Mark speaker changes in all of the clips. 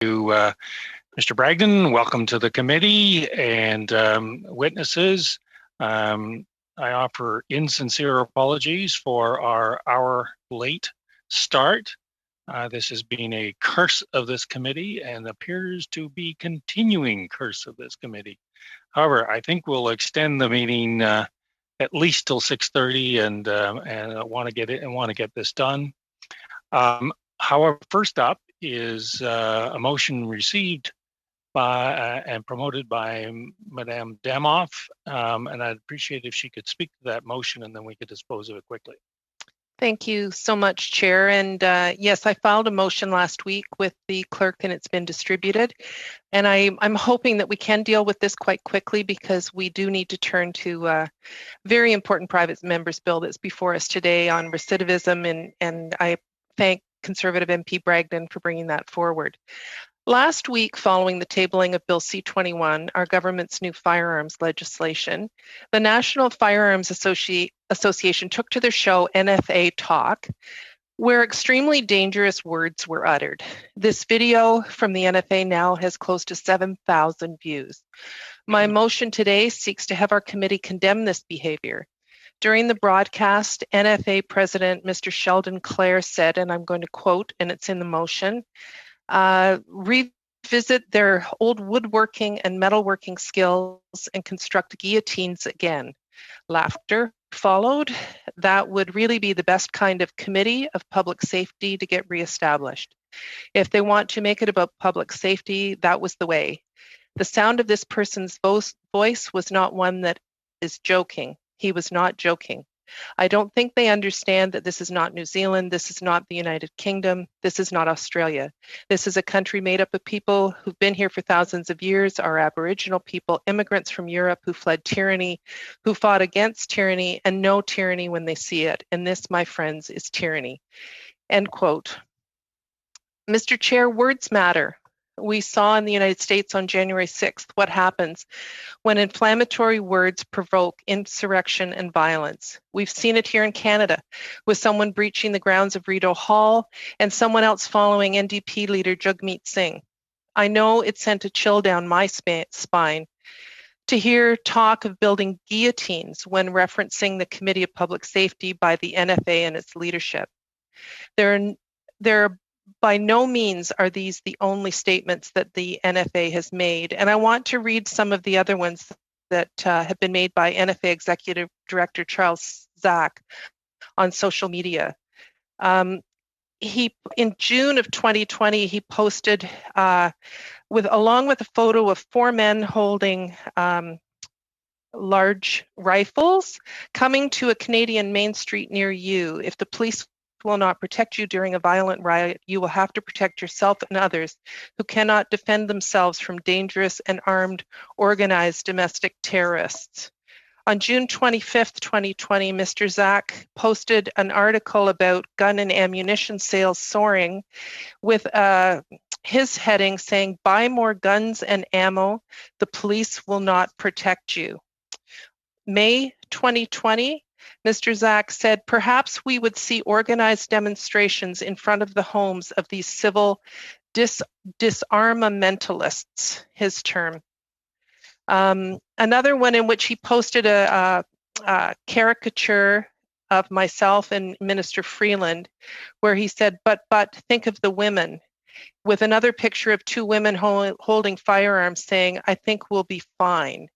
Speaker 1: Mr. Bragdon, welcome to the committee and witnesses. I offer insincere apologies for our hour late start. This has been a curse of this committee and appears to be continuing curse of this committee. However, I think we'll extend the meeting at least till 6:30, and I want to get this done. However, first up is a motion received by and promoted by Madame Demoff, and I'd appreciate if she could speak to that motion, and then we could dispose of it quickly.
Speaker 2: Thank you so much, Chair. And yes, I filed a motion last week with the clerk, and it's been distributed. And I'm hoping that we can deal with this quite quickly, because we do need to turn to a very important private members bill that's before us today on recidivism, and I thank Conservative MP Bragdon for bringing that forward. Last week, following the tabling of Bill C-21, our government's new firearms legislation, the National Firearms Association took to their show NFA Talk, where extremely dangerous words were uttered. This video from the NFA now has close to 7,000 views. My motion today seeks to have our committee condemn this behavior. During the broadcast, NFA President Mr. Sheldon Clare said, and I'm going to quote, and it's in the motion, revisit their old woodworking and metalworking skills and construct guillotines again. Laughter followed. That would really be the best kind of committee of public safety to get reestablished. If they want to make it about public safety, that was the way. The sound of this person's voice was not one that is joking. He was not joking. I don't think they understand that this is not New Zealand, this is not the United Kingdom, this is not Australia. This is a country made up of people who've been here for thousands of years, our Aboriginal people, immigrants from Europe who fled tyranny, who fought against tyranny and know tyranny when they see it. And this, my friends, is tyranny. End quote. Mr. Chair, words matter. We saw in the United States on January 6th what happens when inflammatory words provoke insurrection and violence. We've seen it here in Canada with someone breaching the grounds of Rideau Hall and someone else following NDP leader Jagmeet Singh. I know it sent a chill down my spine to hear talk of building guillotines when referencing the Committee of Public Safety by the NFA and its leadership. There are by no means are these the only statements that the NFA has made. And I want to read some of the other ones that have been made by NFA Executive Director Charles Zak on social media. In June of 2020, he posted along with a photo of 4 men holding large rifles coming to a Canadian main street near you. If the police will not protect you during a violent riot, you will have to protect yourself and others who cannot defend themselves from dangerous and armed organized domestic terrorists. On June 25th, 2020, Mr. Zak posted an article about gun and ammunition sales soaring with his heading saying, "Buy more guns and ammo, the police will not protect you." May 2020, Mr. Zak said, "Perhaps we would see organized demonstrations in front of the homes of these civil disarmamentalists," his term. Another one in which he posted a caricature of myself and Minister Freeland, where he said, but think of the women," with another picture of 2 women holding firearms saying, "I think we'll be fine,"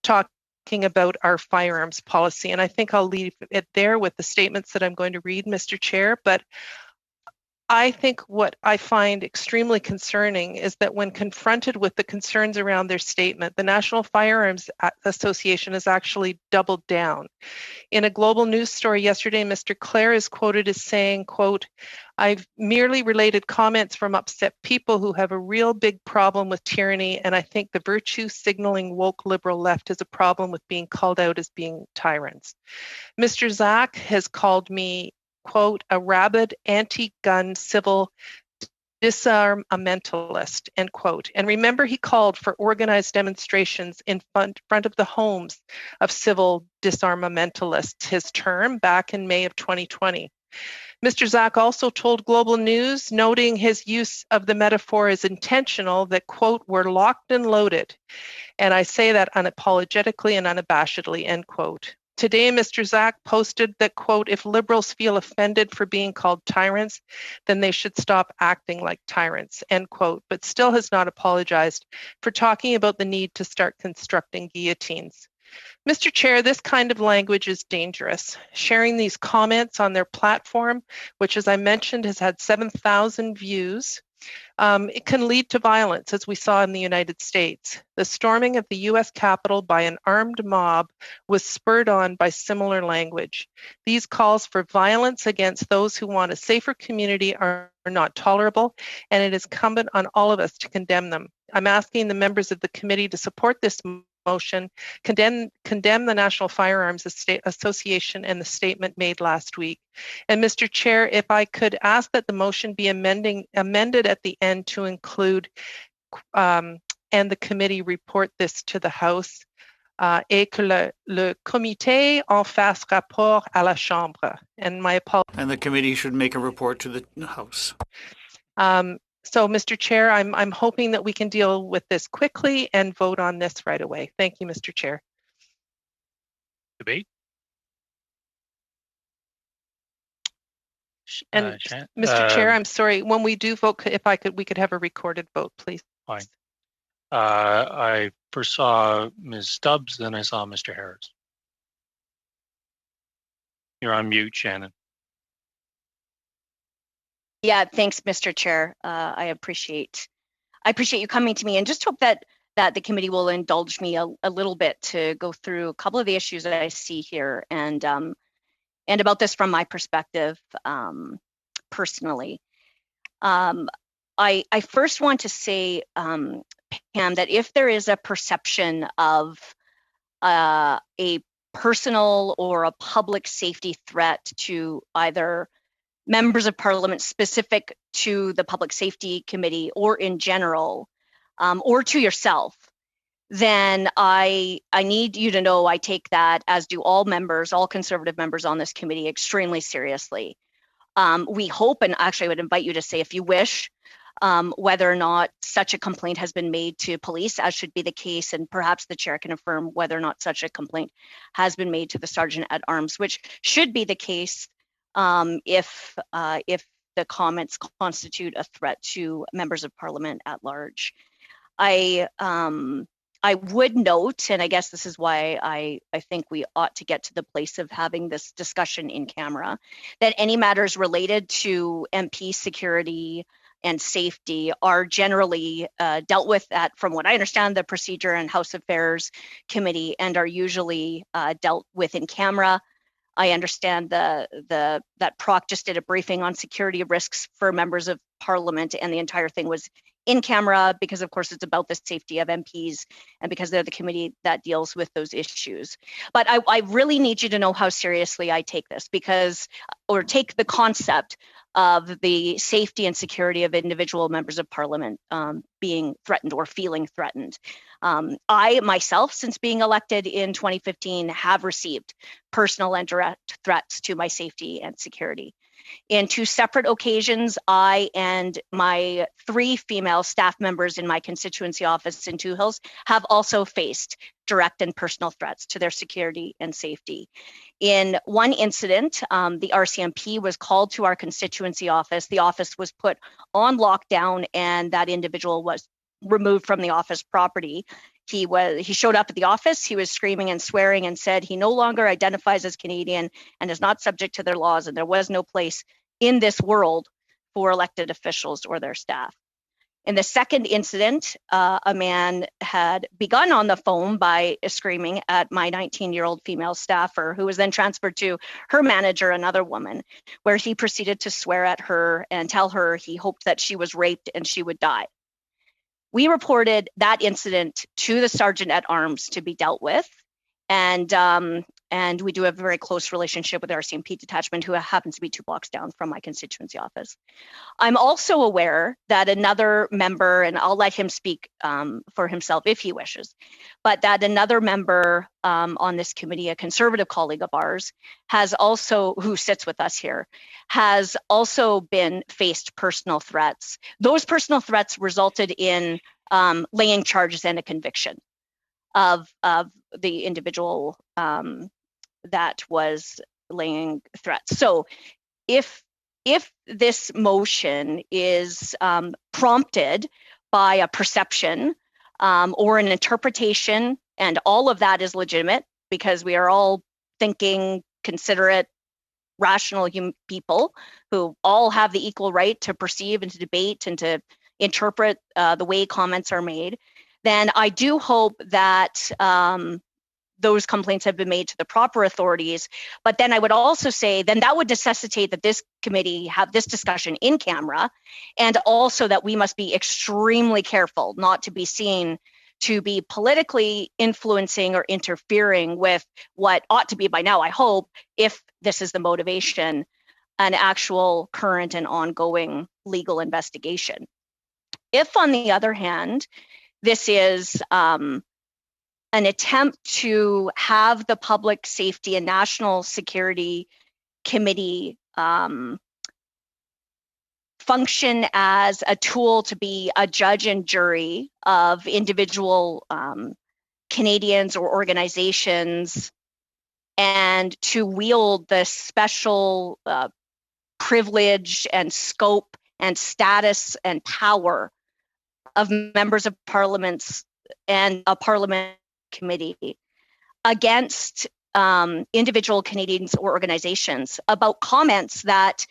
Speaker 2: talking about our firearms policy. And I think I'll leave it there with the statements that I'm going to read, Mr. Chair. But I think what I find extremely concerning is that when confronted with the concerns around their statement, the National Firearms Association has actually doubled down. In a global news story yesterday, Mr. Clare is quoted as saying, quote, "I've merely related comments from upset people who have a real big problem with tyranny, and I think the virtue signaling woke liberal left has a problem with being called out as being tyrants." Mr. Zak has called me, quote, "a rabid anti-gun civil disarmamentalist," end quote. And remember, he called for organized demonstrations in front of the homes of civil disarmamentalists, his term, back in May of 2020. Mr. Zak also told Global News, noting his use of the metaphor is intentional, that, quote, we're locked and loaded. And I say that unapologetically and unabashedly, end quote. Today, Mr. Zak posted that, quote, if Liberals feel offended for being called tyrants, then they should stop acting like tyrants, end quote, but still has not apologized for talking about the need to start constructing guillotines. Mr. Chair, this kind of language is dangerous. Sharing these comments on their platform, which, as I mentioned, has had 7,000 views, it can lead to violence, as we saw in the United States. The storming of the US Capitol by an armed mob was spurred on by similar language. These calls for violence against those who want a safer community are not tolerable, and it is incumbent on all of us to condemn them. I'm asking the members of the committee to support this motion, condemn the National Firearms Association and the statement made last week. And Mr. Chair, if I could ask that the motion be amended at the end to include, and the committee report this to the House, et que le comité en fasse rapport à la Chambre. And my apologies.
Speaker 3: And the committee should make a report to the House.
Speaker 2: So, Mr. Chair, I'm hoping that we can deal with this quickly and vote on this right away. Thank you, Mr. Chair.
Speaker 1: Debate.
Speaker 2: And Mr. Chair, I'm sorry. When we do vote, if we could have a recorded vote, please.
Speaker 1: Fine. I first saw Ms. Stubbs, then I saw Mr. Harris. You're on mute, Shannon.
Speaker 4: Yeah, thanks, Mr. Chair. I appreciate you coming to me, and just hope that the committee will indulge me a little bit to go through a couple of the issues that I see here, and about this from my perspective, personally. I first want to say, Pam, that if there is a perception of a personal or a public safety threat to either members of Parliament specific to the Public Safety Committee or in general, or to yourself, then I need you to know I take that, as do all members, all Conservative members on this committee, extremely seriously. We hope, and actually I would invite you to say if you wish, whether or not such a complaint has been made to police, as should be the case, and perhaps the chair can affirm whether or not such a complaint has been made to the Sergeant at Arms, which should be the case if the comments constitute a threat to members of Parliament at large. I would note, and I guess this is why I think we ought to get to the place of having this discussion in camera, that any matters related to MP security and safety are generally dealt with at, from what I understand, the Procedure and House Affairs Committee, and are usually dealt with in camera. I understand that Proc just did a briefing on security risks for members of Parliament, and the entire thing was in camera because, of course, it's about the safety of MPs and because they're the committee that deals with those issues. But I really need you to know how seriously I take this, or take the concept of the safety and security of individual members of Parliament being threatened or feeling threatened. I myself, since being elected in 2015, have received personal and direct threats to my safety and security. In 2 separate occasions, I and my 3 female staff members in my constituency office in Two Hills have also faced direct and personal threats to their security and safety. In one incident, the RCMP was called to our constituency office. The office was put on lockdown, and that individual was removed from the office property. He showed up at the office, he was screaming and swearing and said he no longer identifies as Canadian and is not subject to their laws, and there was no place in this world for elected officials or their staff. In the second incident, a man had begun on the phone by screaming at my 19-year-old female staffer, who was then transferred to her manager, another woman, where he proceeded to swear at her and tell her he hoped that she was raped and she would die. We reported that incident to the Sergeant at Arms to be dealt with, and and we do have a very close relationship with our RCMP detachment, who happens to be 2 blocks down from my constituency office. I'm also aware that another member, and I'll let him speak for himself if he wishes, but that another member on this committee, a Conservative colleague of ours, has also, who sits with us here, has also been faced personal threats. Those personal threats resulted in laying charges and a conviction of the individual that was laying threats. So if this motion is prompted by a perception or an interpretation, and all of that is legitimate because we are all thinking, considerate, rational people who all have the equal right to perceive and to debate and to interpret the way comments are made, then I do hope that those complaints have been made to the proper authorities. But then I would also say then that would necessitate that this committee have this discussion in camera, and also that we must be extremely careful not to be seen to be politically influencing or interfering with what ought to be by now, I hope, if this is the motivation, an actual current and ongoing legal investigation. If, on the other hand, this is an attempt to have the Public Safety and National Security Committee function as a tool to be a judge and jury of individual Canadians or organizations, and to wield the special privilege and scope and status and power of members of parliaments and a parliament committee against individual Canadians or organizations about comments that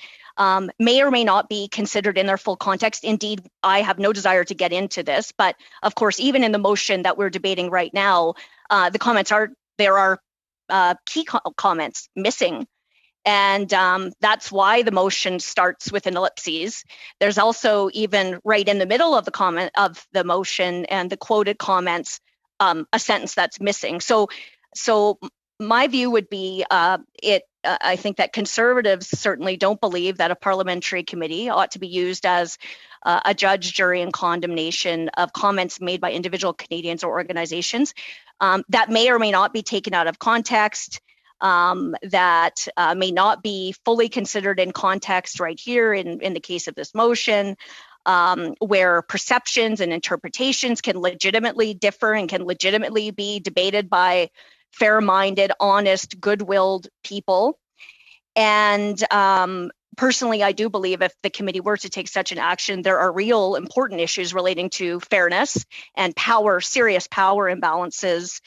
Speaker 4: may or may not be considered in their full context. Indeed, I have no desire to get into this, but of course, even in the motion that we're debating right now, the comments there are key comments missing. And that's why the motion starts with an ellipses. There's also, even right in the middle of the comment of the motion and the quoted comments, a sentence that's missing. So my view would be I think that Conservatives certainly don't believe that a parliamentary committee ought to be used as a judge, jury, and condemnation of comments made by individual Canadians or organizations that may or may not be taken out of context, that may not be fully considered in context right here in the case of this motion, where perceptions and interpretations can legitimately differ and can legitimately be debated by fair-minded, honest, good-willed people. And personally, I do believe if the committee were to take such an action, there are real important issues relating to fairness and power, serious power imbalances,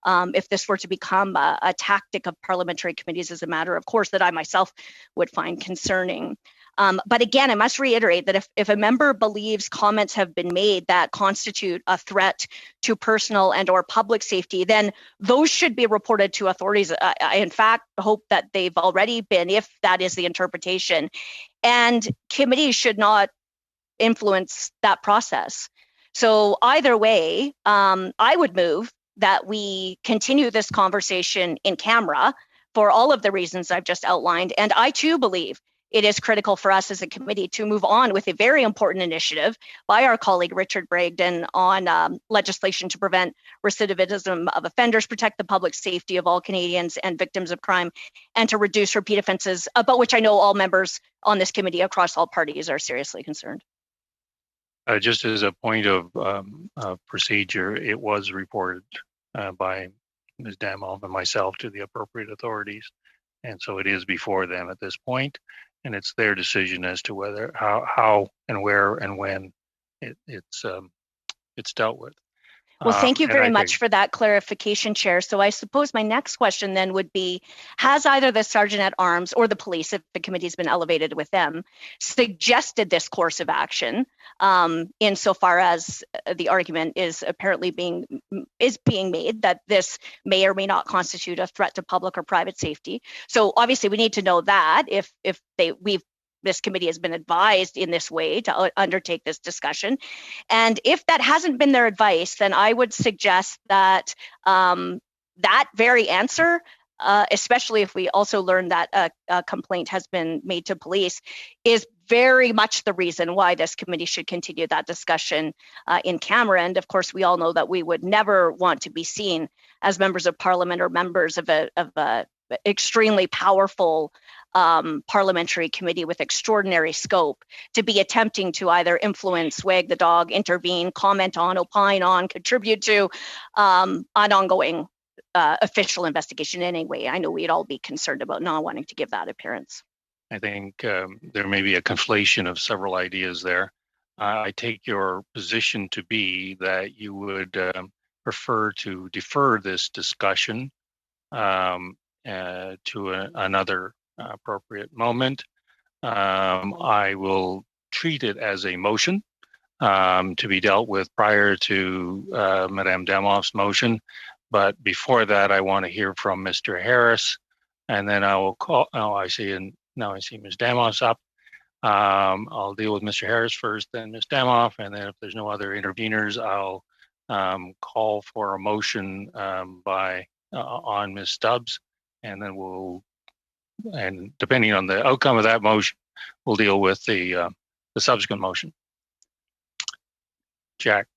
Speaker 4: if this were to become a tactic of parliamentary committees, as a matter of course that I myself would find concerning. But again, I must reiterate that if a member believes comments have been made that constitute a threat to personal and or public safety, then those should be reported to authorities. I in fact hope that they've already been, if that is the interpretation. And committees should not influence that process. So either way, I would move that we continue this conversation in camera for all of the reasons I've just outlined. And I too believe it is critical for us as a committee to move on with a very important initiative by our colleague Richard Bragdon on legislation to prevent recidivism of offenders, protect the public safety of all Canadians and victims of crime, and to reduce repeat offences, about which I know all members on this committee across all parties are seriously concerned.
Speaker 1: Just as a point of procedure, it was reported by Ms. Damhoff and myself to the appropriate authorities. And so it is before them at this point, and it's their decision as to whether, how and where and when it's dealt with.
Speaker 4: Well, thank you very much for that clarification, Chair. So I suppose my next question then would be, has either the Sergeant at Arms or the police, if the committee's been elevated with them, suggested this course of action insofar as the argument is apparently being made that this may or may not constitute a threat to public or private safety? So obviously we need to know that if this committee has been advised in this way to undertake this discussion. And if that hasn't been their advice, then I would suggest that that very answer especially if we also learn that a complaint has been made to police, is very much the reason why this committee should continue that discussion in camera. And of course, we all know that we would never want to be seen as members of parliament or members of a extremely powerful parliamentary committee with extraordinary scope to be attempting to either influence, wag the dog, intervene, comment on, opine on, contribute to an ongoing official investigation anyway. I know we'd all be concerned about not wanting to give that appearance.
Speaker 1: I think there may be a conflation of several ideas there. I take your position to be that you would prefer to defer this discussion to another appropriate moment. I will treat it as a motion to be dealt with prior to Madame Damoff's motion. But before that, I want to hear from Mr. Harris, and then I will call. Oh, I see, and now I see Ms. Damoff's up. I'll deal with Mr. Harris first, then Ms. Damoff, and then if there's no other interveners, I'll call for a motion on Ms. Stubbs, and then and depending on the outcome of that motion, we'll deal with the subsequent motion. Jack.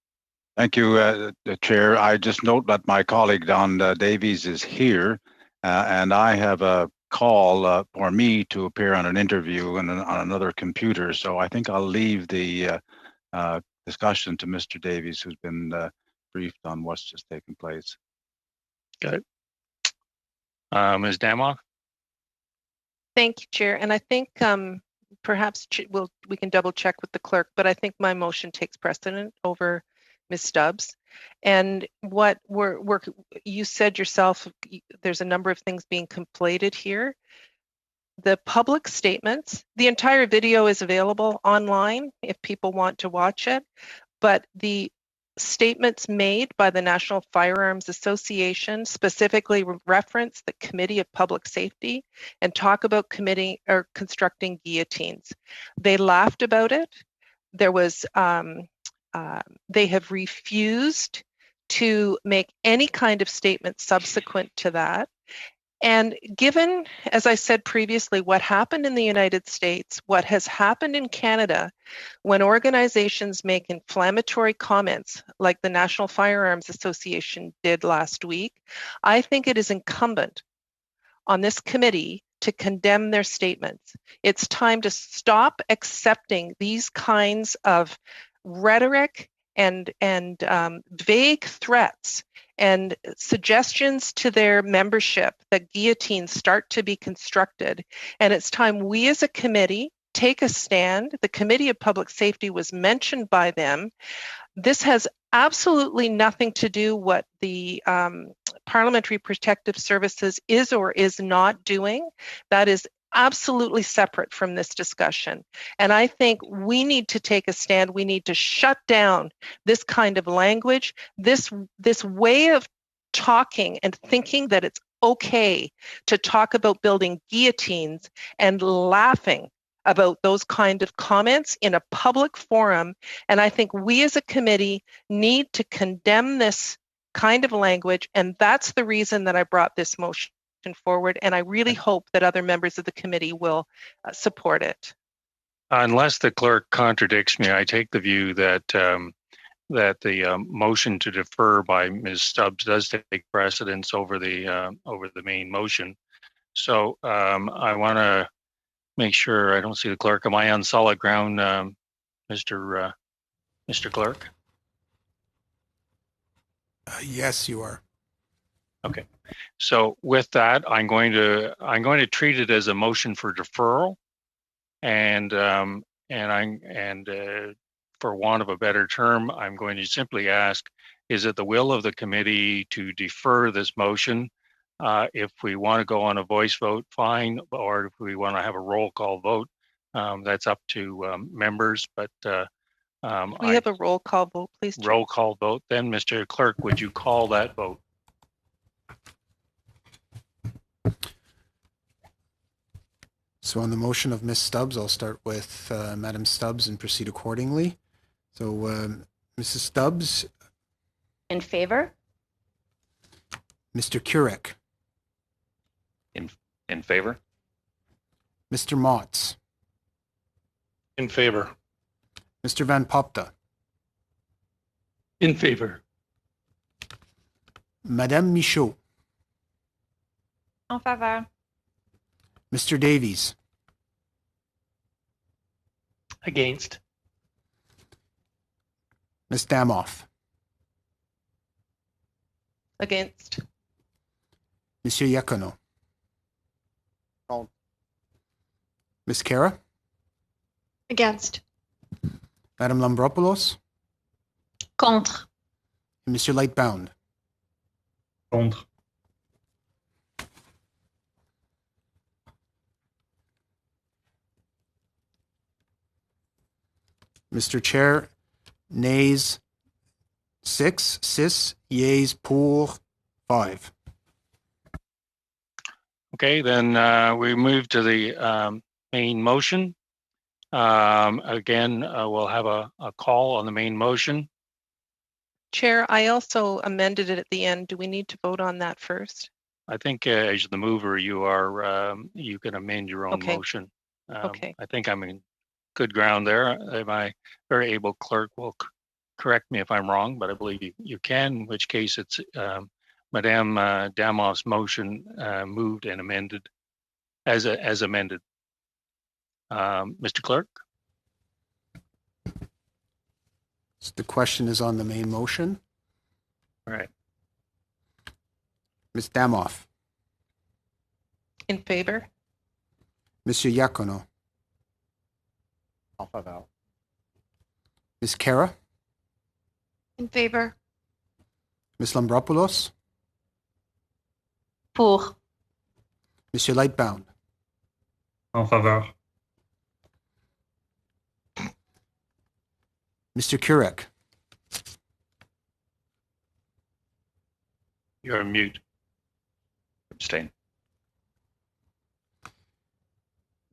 Speaker 5: Thank you, Chair. I just note that my colleague Don Davies is here, and I have a call for me to appear on an interview on another computer. So I think I'll leave the discussion to Mr. Davies, who's been briefed on what's just taken place.
Speaker 1: Got it. Ms. Damoff?
Speaker 2: Thank you, Chair. And I think perhaps we can double check with the clerk, but I think my motion takes precedent over Ms. Stubbs. And what you said yourself, there's a number of things being conflated here. The public statements, the entire video is available online if people want to watch it, but the statements made by the National Firearms Association specifically reference the Committee of Public Safety and talk about constructing guillotines. They laughed about it. There was they have refused to make any kind of statement subsequent to that. And given, as I said previously, what happened in the United States, what has happened in Canada, when organizations make inflammatory comments like the National Firearms Association did last week, I think it is incumbent on this committee to condemn their statements. It's time to stop accepting these kinds of rhetoric and vague threats and suggestions to their membership that guillotines start to be constructed. And it's time we as a committee take a stand. The Committee of Public Safety was mentioned by them. This has absolutely nothing to do what the Parliamentary Protective Services is or is not doing. That is absolutely separate from this discussion. And I think we need to take a stand. We need to shut down this kind of language, this way of talking and thinking that it's okay to talk about building guillotines and laughing about those kind of comments in a public forum. And I think we as a committee need to condemn this kind of language. And that's the reason that I brought this motion forward, and I really hope that other members of the committee will support it.
Speaker 1: Unless the clerk contradicts me, I take the view that the motion to defer by Ms. Stubbs does take precedence over the main motion. So I want to make sure I don't see the clerk. Am I on solid ground, Mr. Clerk?
Speaker 6: Yes, you are.
Speaker 1: Okay. So with that, I'm going to treat it as a motion for deferral, and for want of a better term, I'm going to simply ask: is it the will of the committee to defer this motion? If we want to go on a voice vote, fine, or if we want to have a roll call vote, that's up to members. But
Speaker 2: we have a roll call vote, please. Chair.
Speaker 1: Roll call vote. Then, Mr. Clerk, would you call that vote?
Speaker 6: So on the motion of Ms. Stubbs, I'll start with Madam Stubbs and proceed accordingly. So Mrs. Stubbs.
Speaker 4: In favor.
Speaker 6: Mr. Kurek.
Speaker 7: In favor?
Speaker 6: Mr. Motts,
Speaker 1: In favor.
Speaker 6: Mr. Van Popta,
Speaker 1: In favor.
Speaker 6: Madame Michaud,
Speaker 8: En faveur.
Speaker 6: Mr. Davies,
Speaker 1: Against.
Speaker 6: Ms. Damoff,
Speaker 2: Against.
Speaker 6: Monsieur Iacono, Ms. Kara,
Speaker 8: Against.
Speaker 6: Madame Lambropoulos,
Speaker 8: Contre.
Speaker 6: and Monsieur Lightbound.
Speaker 1: Contre.
Speaker 6: Mr. Chair, nays 6, yeas pour 5.
Speaker 1: Okay, then we move to the main motion. Again, we'll have a call on the main motion.
Speaker 2: Chair, I also amended it at the end. Do we need to vote on that first?
Speaker 1: I think as the mover, you are you can amend your own
Speaker 2: Okay.
Speaker 1: motion.
Speaker 2: Okay.
Speaker 1: I think I'm in good ground there. My very able clerk will correct me if I'm wrong, but I believe you can. In which case, it's Madame Damoff's motion moved and amended as amended. Mr. Clerk.
Speaker 6: So the question is on the main motion.
Speaker 1: All right.
Speaker 6: Ms. Damoff,
Speaker 2: In favor?
Speaker 6: Monsieur Iacono, Ms. Kara,
Speaker 8: In favor.
Speaker 6: Ms. Lambropoulos,
Speaker 8: Pour.
Speaker 6: Monsieur Lightbound,
Speaker 1: En faveur.
Speaker 6: Mr. Kurek,
Speaker 1: You're on mute.
Speaker 7: Abstain.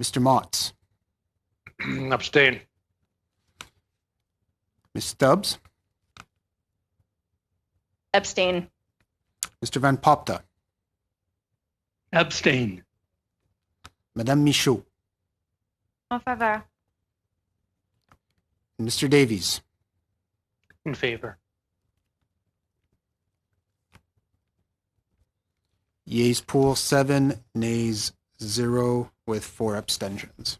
Speaker 6: Mr. Motts,
Speaker 1: Abstain.
Speaker 6: Ms. Stubbs,
Speaker 4: Abstain.
Speaker 6: Mr. Van Popta,
Speaker 1: Abstain.
Speaker 6: Madame Michaud,
Speaker 8: En faveur.
Speaker 6: and Mr. Davies.
Speaker 1: In favor.
Speaker 6: Yeas pour 7, nays 0, with 4 abstentions.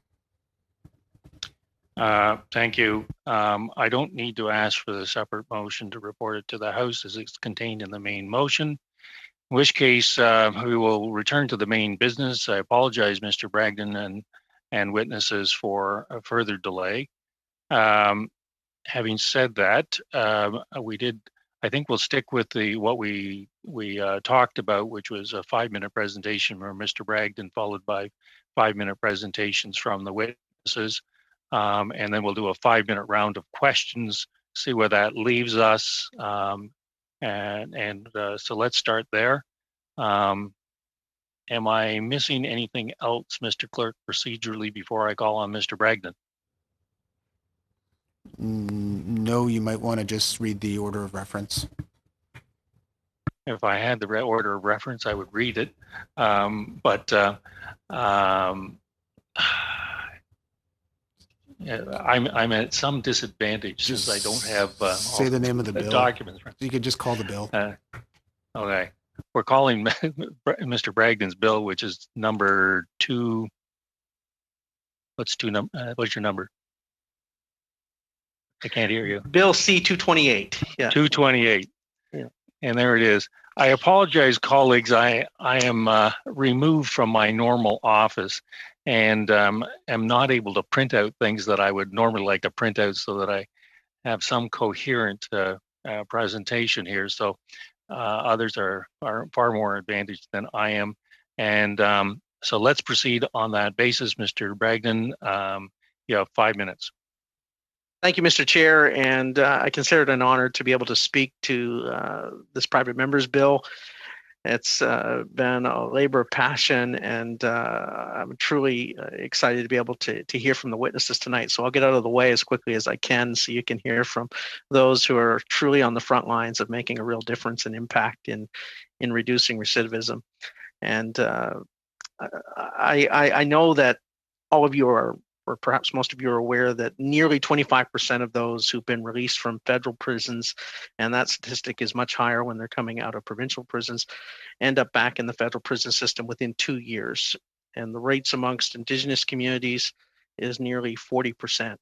Speaker 1: Thank you. I don't need to ask for the separate motion to report it to the House as it's contained in the main motion. In which case, we will return to the main business. I apologize, Mr. Bragdon and witnesses for a further delay. Having said that, I think we'll stick with what we talked about, which was a 5-minute presentation from Mr. Bragdon, followed by 5-minute presentations from the witnesses. And then we'll do a 5-minute round of questions, see where that leaves us. So let's start there. Am I missing anything else, Mr. Clerk, procedurally before I call on Mr. Bragdon?
Speaker 6: No, you might want to just read the order of reference.
Speaker 1: If I had the order of reference, I would read it. I'm at some disadvantage since I don't have
Speaker 6: say the name of the bill.
Speaker 1: Documents.
Speaker 6: You could just call the bill.
Speaker 1: Okay, we're calling Mr. Bragdon's bill, which is number 2. What's your number? I can't hear you.
Speaker 9: Bill C-228. Yeah.
Speaker 1: 228.
Speaker 9: Yeah.
Speaker 1: And there it is. I apologize, colleagues. I am removed from my normal office and am not able to print out things that I would normally like to print out so that I have some coherent presentation here. So others are far more advantaged than I am. And so let's proceed on that basis. Mr. Bragdon, you have 5 minutes.
Speaker 9: Thank you, Mr. Chair, and I consider it an honor to be able to speak to this private member's bill. It's been a labor of passion, and I'm truly excited to be able to hear from the witnesses tonight. So I'll get out of the way as quickly as I can so you can hear from those who are truly on the front lines of making a real difference and impact in reducing recidivism. And I know that all of you are, or perhaps most of you are aware that nearly 25% of those who've been released from federal prisons, and that statistic is much higher when they're coming out of provincial prisons, end up back in the federal prison system within 2 years. And the rates amongst Indigenous communities is nearly 40%.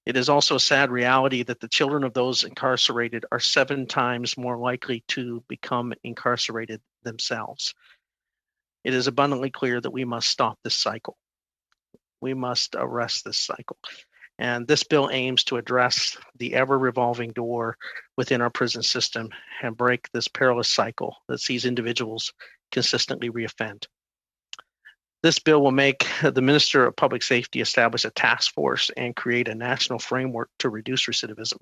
Speaker 9: It is also a sad reality that the children of those incarcerated are 7 times more likely to become incarcerated themselves. It is abundantly clear that we must stop this cycle. We must arrest this cycle. And this bill aims to address the ever-revolving door within our prison system and break this perilous cycle that sees individuals consistently reoffend. This bill will make the Minister of Public Safety establish a task force and create a national framework to reduce recidivism.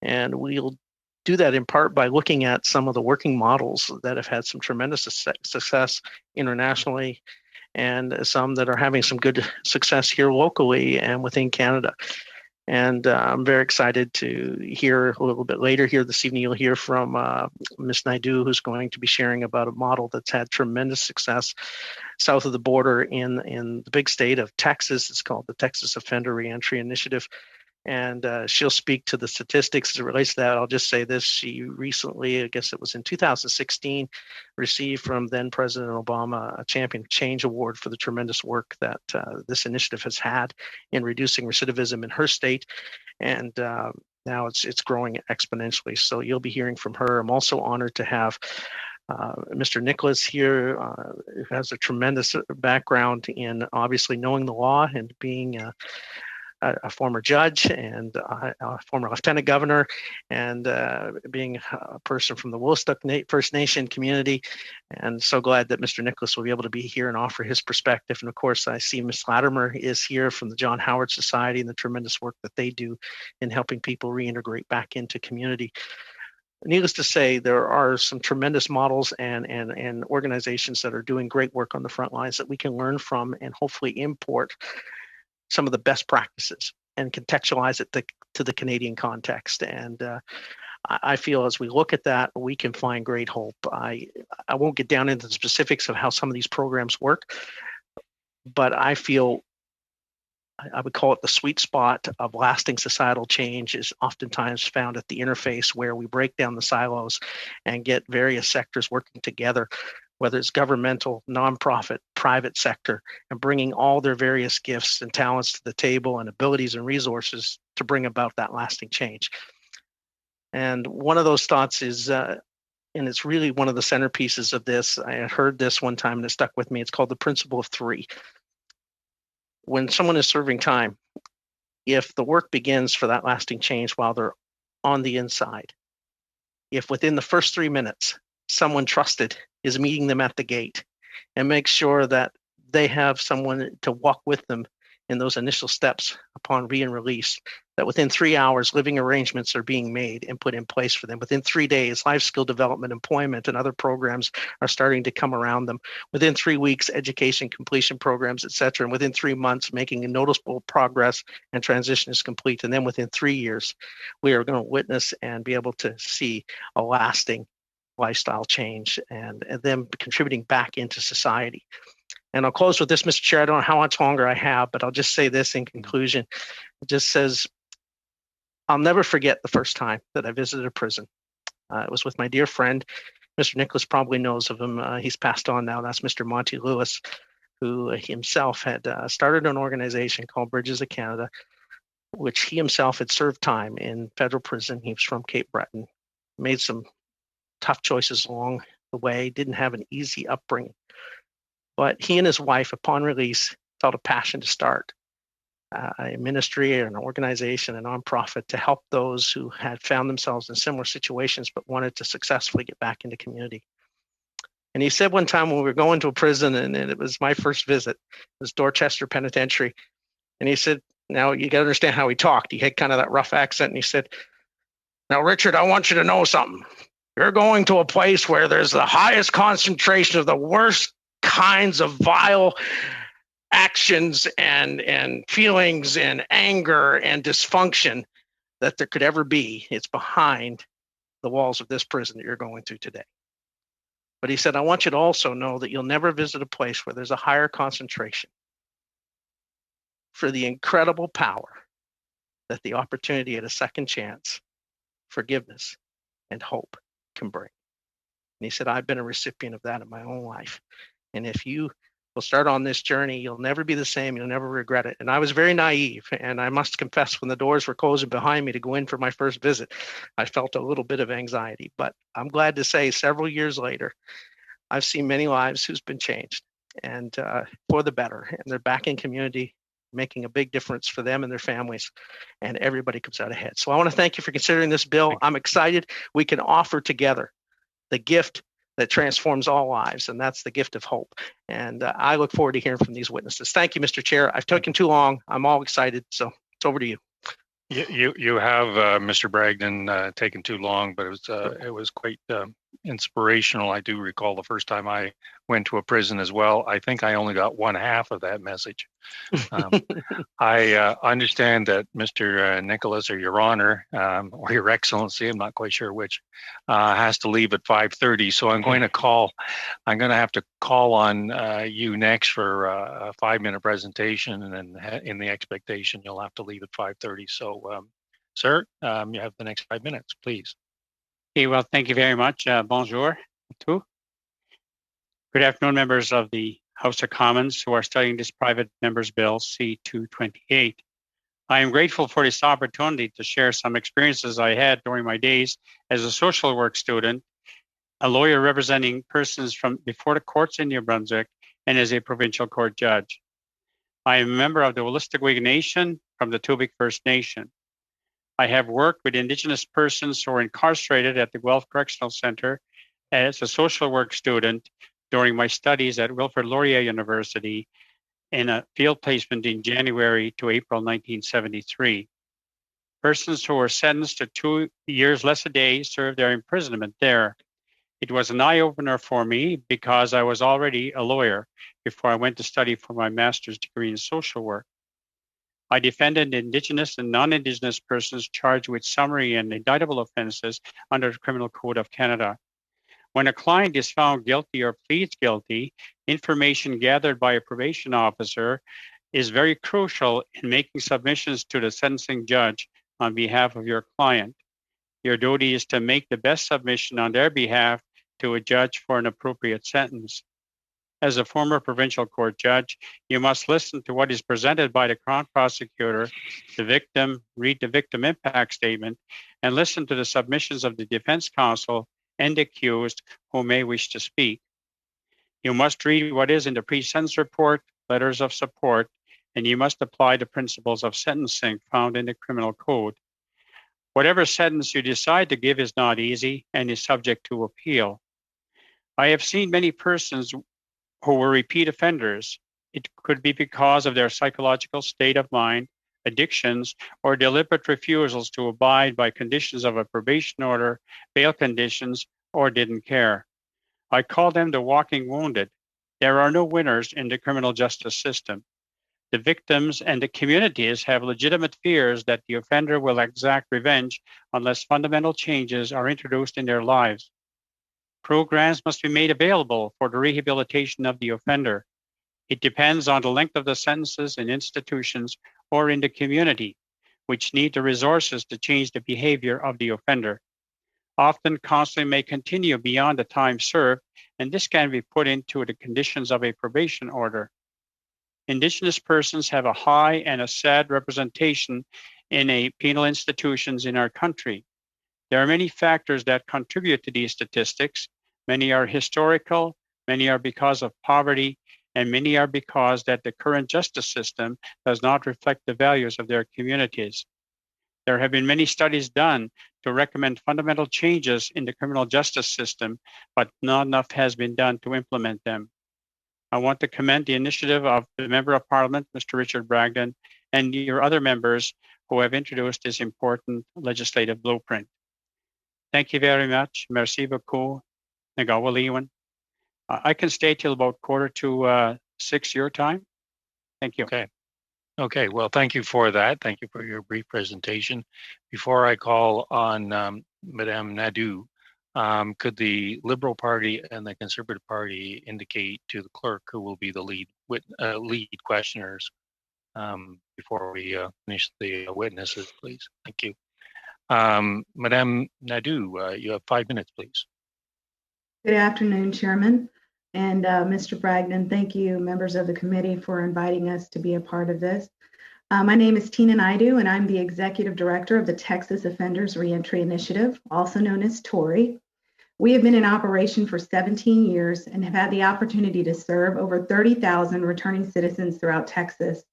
Speaker 9: And we'll do that in part by looking at some of the working models that have had some tremendous success internationally, and some that are having some good success here locally and within Canada. And I'm very excited to hear a little bit later here this evening, you'll hear from Ms. Naidu, who's going to be sharing about a model that's had tremendous success south of the border in the big state of Texas. It's called the Texas Offender Reentry Initiative. And she'll speak to the statistics as it relates to that. I'll just say this. She recently, I guess it was in 2016, received from then President Obama a Champion of Change Award for the tremendous work that this initiative has had in reducing recidivism in her state. And now it's growing exponentially. So you'll be hearing from her. I'm also honored to have Mr. Nicholas here, who has a tremendous background in obviously knowing the law and being a former judge and a former lieutenant governor, and being a person from the Williston First Nation community. And so glad that Mr. Nicholas will be able to be here and offer his perspective. And of course, I see Ms. Latimer is here from the John Howard Society and the tremendous work that they do in helping people reintegrate back into community. Needless to say, there are some tremendous models and organizations that are doing great work on the front lines that we can learn from and hopefully import some of the best practices and contextualize it to the Canadian context. And I feel as we look at that, we can find great hope. I won't get down into the specifics of how some of these programs work, but I feel I would call it the sweet spot of lasting societal change is oftentimes found at the interface where we break down the silos and get various sectors working together, whether it's governmental, nonprofit, private sector, and bringing all their various gifts and talents to the table and abilities and resources to bring about that lasting change. And one of those thoughts is, and it's really one of the centerpieces of this, I heard this one time and it stuck with me, it's called the principle of 3. When someone is serving time, if the work begins for that lasting change while they're on the inside, if within the first 3 minutes, someone trusted is meeting them at the gate and make sure that they have someone to walk with them in those initial steps upon being released, that within 3 hours, living arrangements are being made and put in place for them. Within 3 days, life skill development, employment, and other programs are starting to come around them. Within 3 weeks, education completion programs, et cetera. And within 3 months, making a noticeable progress and transition is complete. And then within 3 years, we are going to witness and be able to see a lasting lifestyle change and them contributing back into society. And I'll close with this, Mr. Chair. I don't know how much longer I have, but I'll just say this in conclusion. It just says, I'll never forget the first time that I visited a prison. It was with my dear friend, Mr. Nicholas probably knows of him. He's passed on now. That's Mr. Monty Lewis, who himself had started an organization called Bridges of Canada, which he himself had served time in federal prison. He was from Cape Breton, made some tough choices along the way, didn't have an easy upbringing. But he and his wife, upon release, felt a passion to start a ministry or an organization, a nonprofit, to help those who had found themselves in similar situations but wanted to successfully get back into community. And he said one time when we were going to a prison, and it was my first visit, it was Dorchester Penitentiary. And he said, now you got to understand how he talked. He had kind of that rough accent. And he said, now, Richard, I want you to know something. You're going to a place where there's the highest concentration of the worst kinds of vile actions and feelings and anger and dysfunction that there could ever be. It's behind the walls of this prison that you're going through today. But he said, I want you to also know that you'll never visit a place where there's a higher concentration for the incredible power that the opportunity at a second chance, forgiveness, and hope can bring. And he said, I've been a recipient of that in my own life. And if you will start on this journey, you'll never be the same. You'll never regret it. And I was very naive. And I must confess, when the doors were closing behind me to go in for my first visit, I felt a little bit of anxiety. But I'm glad to say several years later, I've seen many lives who's been changed and for the better. And they're back in community, making a big difference for them and their families. And everybody comes out ahead. So I want to thank you for considering this bill. I'm excited we can offer together the gift that transforms all lives, and that's the gift of hope. And I look forward to hearing from these witnesses. Thank you, Mr. Chair. I've taken too long. I'm all excited, so it's over to you.
Speaker 1: You have Mr. Bragdon taken too long, but it was quite inspirational. I do recall the first time I went to a prison as well. I think I only got one half of that message. I understand that Mr. Nicholas, or Your Honor, or Your Excellency, I'm not quite sure which, has to leave at 5:30. So I'm going to have to call on you next for a 5-minute presentation, and then in the expectation you'll have to leave at 5:30. So, sir, you have the next 5 minutes, please.
Speaker 10: Okay, well, thank you very much. Bonjour à tous. Good afternoon, members of the House of Commons who are studying this private member's bill C-228. I am grateful for this opportunity to share some experiences I had during my days as a social work student, a lawyer representing persons from before the courts in New Brunswick, and as a provincial court judge. I am a member of the Wolastoqiyik Nation from the Tuvik First Nation. I have worked with Indigenous persons who are incarcerated at the Guelph Correctional Center as a social work student during my studies at Wilfrid Laurier University in a field placement in January to April 1973. Persons who were sentenced to 2 years less a day served their imprisonment there. It was an eye-opener for me because I was already a lawyer before I went to study for my master's degree in social work. I defended Indigenous and non-Indigenous persons charged with summary and indictable offenses under the Criminal Code of Canada. When a client is found guilty or pleads guilty, information gathered by a probation officer is very crucial in making submissions to the sentencing judge on behalf of your client. Your duty is to make the best submission on their behalf to a judge for an appropriate sentence. As a former provincial court judge, you must listen to what is presented by the Crown Prosecutor, the victim, read the victim impact statement, and listen to the submissions of the defense counsel and accused who may wish to speak. You must read what is in the pre-sentence report, letters of support, and you must apply the principles of sentencing found in the criminal code. Whatever sentence you decide to give is not easy and is subject to appeal. I have seen many persons who were repeat offenders. It could be because of their psychological state of mind, addictions, or deliberate refusals to abide by conditions of a probation order, bail conditions, or didn't care. I call them the walking wounded. There are no winners in the criminal justice system. The victims and the communities have legitimate fears that the offender will exact revenge unless fundamental changes are introduced in their lives. Programs must be made available for the rehabilitation of the offender. It depends on the length of the sentences in institutions or in the community, which need the resources to change the behavior of the offender. Often, counseling may continue beyond the time served, and this can be put into the conditions of a probation order. Indigenous persons have a high and a sad representation in penal institutions in our country. There are many factors that contribute to these statistics. Many are historical, many are because of poverty, and many are because that the current justice system does not reflect the values of their communities. There have been many studies done to recommend fundamental changes in the criminal justice system, but not enough has been done to implement them. I want to commend the initiative of the Member of Parliament, Mr. Richard Bragdon, and your other members who have introduced this important legislative blueprint. Thank you very much. Merci beaucoup. Nagawaliwan. I can stay till about 5:45 your time. Thank you.
Speaker 1: Okay. Well, thank you for that. Thank you for your brief presentation. Before I call on Madame Nadeau, Could the Liberal Party and the Conservative Party indicate to the clerk who will be the lead questioners before we finish the witnesses, please? Thank you. Madame Nadeau, you have 5 minutes, please.
Speaker 11: Good afternoon, Chairman. And Mr. Bragdon, thank you, members of the committee, for inviting us to be a part of this. My name is Tina Naidoo, and I'm the Executive Director of the Texas Offenders Reentry Initiative, also known as TORI. We have been in operation for 17 years and have had the opportunity to serve over 30,000 returning citizens throughout Texas.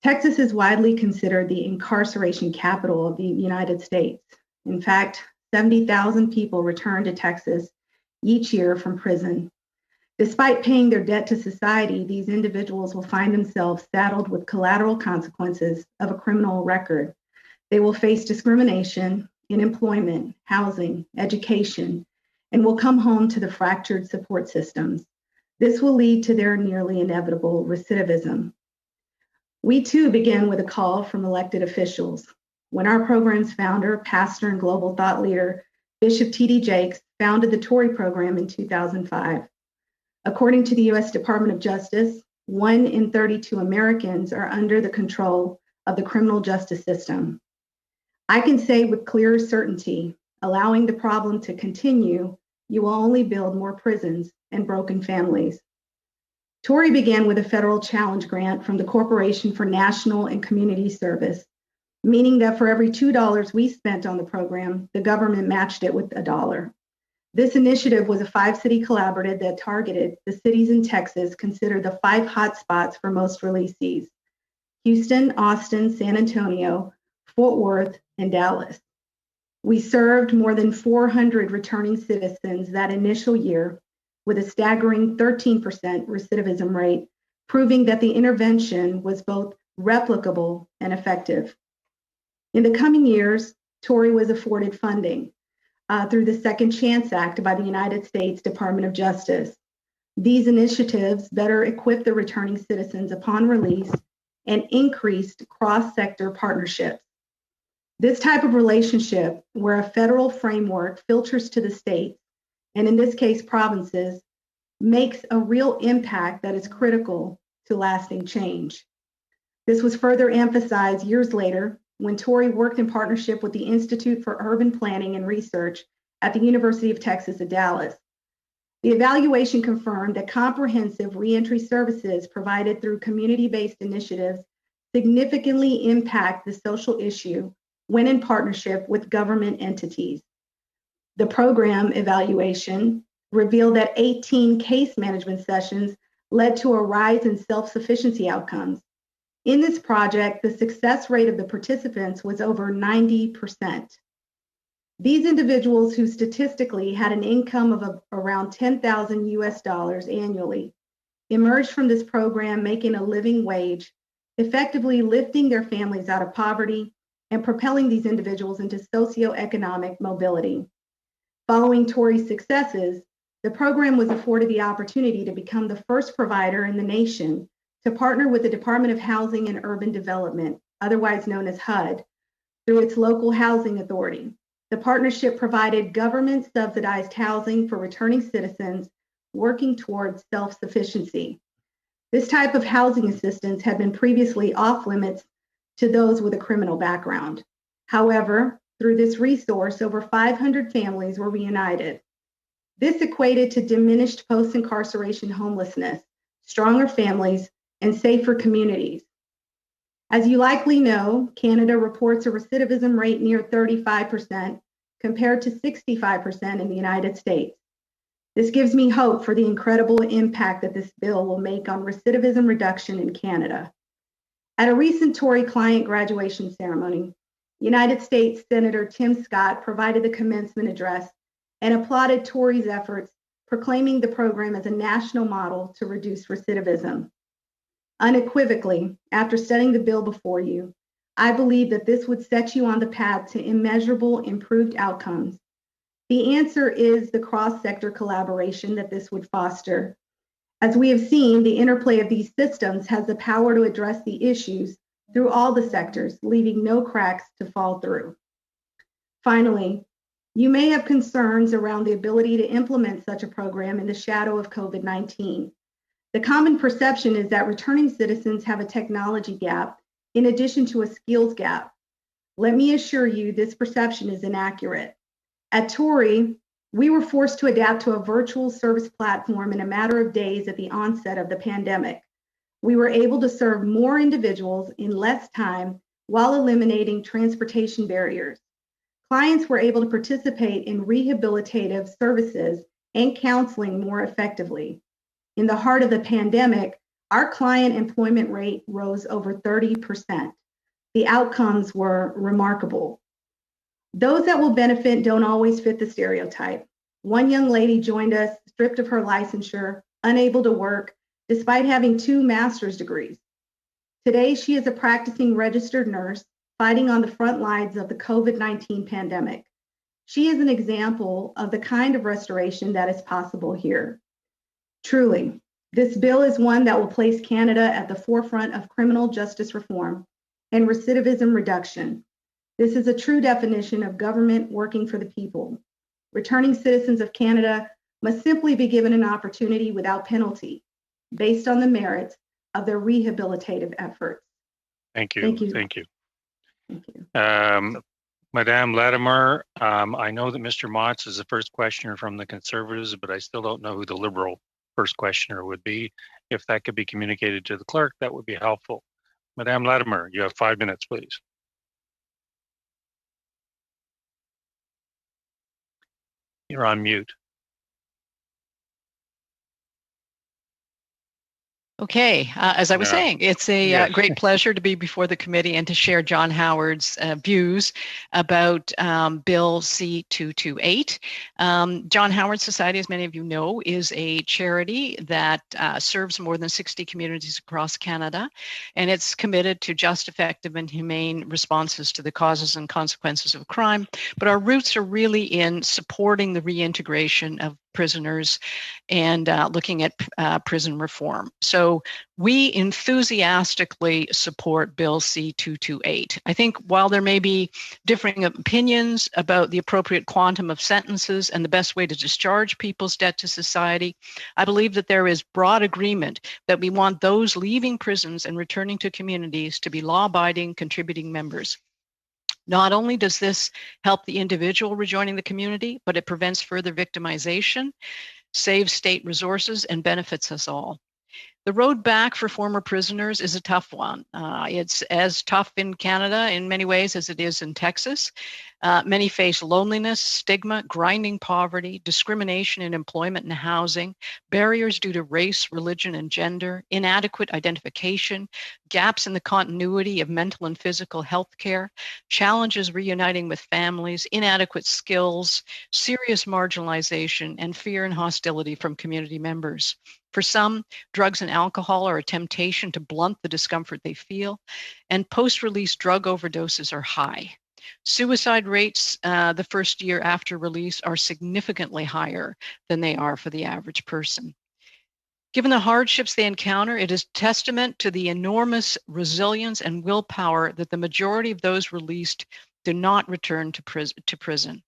Speaker 11: Texas is widely considered the incarceration capital of the United States. In fact, 70,000 people return to Texas each year from prison. Despite paying their debt to society, these individuals will find themselves saddled with collateral consequences of a criminal record. They will face discrimination in employment, housing, education, and will come home to the fractured support systems. This will lead to their nearly inevitable recidivism. We too begin with a call from elected officials. When our program's founder, pastor, and global thought leader, Bishop T.D. Jakes, founded the TORI program in 2005. According to the U.S. Department of Justice, 1 in 32 Americans are under the control of the criminal justice system. I can say with clear certainty, allowing the problem to continue, you will only build more prisons and broken families. TORI began with a federal challenge grant from the Corporation for National and Community Service, meaning that for every $2 we spent on the program, the government matched it with $1. This initiative was a 5-city collaborative that targeted the cities in Texas considered the 5 hotspots for most releasees: Houston, Austin, San Antonio, Fort Worth, and Dallas. We served more than 400 returning citizens that initial year with a staggering 13% recidivism rate, proving that the intervention was both replicable and effective. In the coming years, TORI was afforded funding through the Second Chance Act by the United States Department of Justice. These initiatives better equip the returning citizens upon release and increased cross-sector partnerships. This type of relationship, where a federal framework filters to the states, and in this case provinces, makes a real impact that is critical to lasting change. This was further emphasized years later when TORI worked in partnership with the Institute for Urban Planning and Research at the University of Texas at Dallas. The evaluation confirmed that comprehensive reentry services provided through community-based initiatives significantly impact the social issue when in partnership with government entities. The program evaluation revealed that 18 case management sessions led to a rise in self-sufficiency outcomes. In this project, the success rate of the participants was over 90%. These individuals, who statistically had an income of around $10,000 US annually, emerged from this program making a living wage, effectively lifting their families out of poverty and propelling these individuals into socioeconomic mobility. Following TORI's successes, the program was afforded the opportunity to become the first provider in the nation to partner with the Department of Housing and Urban Development, otherwise known as HUD, through its local housing authority. The partnership provided government-subsidized housing for returning citizens working towards self-sufficiency. This type of housing assistance had been previously off-limits to those with a criminal background. However, through this resource, over 500 families were reunited. This equated to diminished post-incarceration homelessness, stronger families, and safer communities. As you likely know, Canada reports a recidivism rate near 35% compared to 65% in the United States. This gives me hope for the incredible impact that this bill will make on recidivism reduction in Canada. At a recent TORI client graduation ceremony, United States Senator Tim Scott provided the commencement address and applauded TORI's efforts, proclaiming the program as a national model to reduce recidivism. Unequivocally, after studying the bill before you, I believe that this would set you on the path to immeasurable improved outcomes. The answer is the cross-sector collaboration that this would foster. As we have seen, the interplay of these systems has the power to address the issues through all the sectors, leaving no cracks to fall through. Finally, You may have concerns around the ability to implement such a program in the shadow of COVID-19. The common perception is that returning citizens have a technology gap in addition to a skills gap. Let me assure you this perception is inaccurate. At Torrey, we were forced to adapt to a virtual service platform in a matter of days at the onset of the pandemic. We were able to serve more individuals in less time while eliminating transportation barriers. Clients were able to participate in rehabilitative services and counseling more effectively. In the heart of the pandemic, our client employment rate rose over 30%. The outcomes were remarkable. Those that will benefit don't always fit the stereotype. One young lady joined us stripped of her licensure, unable to work, despite having 2 master's degrees. Today, she is a practicing registered nurse fighting on the front lines of the COVID-19 pandemic. She is an example of the kind of restoration that is possible here. Truly, this bill is one that will place Canada at the forefront of criminal justice reform and recidivism reduction. This is a true definition of government working for the people. Returning citizens of Canada must simply be given an opportunity without penalty, based on the merits of their rehabilitative efforts.
Speaker 1: Thank you.
Speaker 11: Thank you.
Speaker 1: Thank you.
Speaker 11: Thank you.
Speaker 1: Madame Latimer, I know that Mr. Motz is the first questioner from the Conservatives, but I still don't know who the Liberal first questioner would be. If that could be communicated to the clerk, that would be helpful. Madame Latimer, you have 5 minutes, please. You're on mute.
Speaker 12: Okay, as I was saying, it's a
Speaker 1: Yes.
Speaker 12: great pleasure to be before the committee and to share John Howard's views about Bill C-228. John Howard Society, as many of you know, is a charity that serves more than 60 communities across Canada, and it's committed to just, effective, and humane responses to the causes and consequences of crime. But our roots are really in supporting the reintegration of prisoners and looking at prison reform. So we enthusiastically support Bill C-228. I think while there may be differing opinions about the appropriate quantum of sentences and the best way to discharge people's debt to society, I believe that there is broad agreement that we want those leaving prisons and returning to communities to be law-abiding, contributing members. Not only does this help the individual rejoining the community, but it prevents further victimization, saves state resources, and benefits us all. The road back for former prisoners is a tough one. It's as tough in Canada in many ways as it is in Texas. Many face loneliness, stigma, grinding poverty, discrimination in employment and housing, barriers due to race, religion, and gender, inadequate identification, gaps in the continuity of mental and physical health care, challenges reuniting with families, inadequate skills, serious marginalization, and fear and hostility from community members. For some, drugs and alcohol are a temptation to blunt the discomfort they feel, and post-release drug overdoses are high. Suicide rates the first year after release are significantly higher than they are for the average person. Given the hardships they encounter, it is testament to the enormous resilience and willpower that the majority of those released do not return to prison.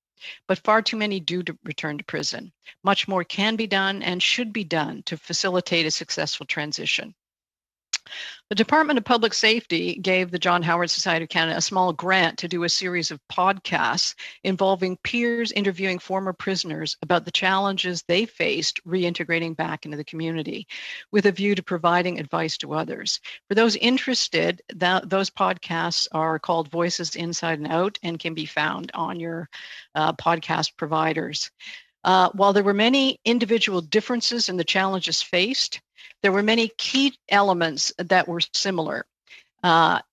Speaker 12: But far too many do return to prison. Much more can be done and should be done to facilitate a successful transition. The Department of Public Safety gave the John Howard Society of Canada a small grant to do a series of podcasts involving peers interviewing former prisoners about the challenges they faced reintegrating back into the community, with a view to providing advice to others. For those interested, those podcasts are called Voices Inside and Out and can be found on your podcast providers. While there were many individual differences in the challenges faced, there were many key elements that were similar,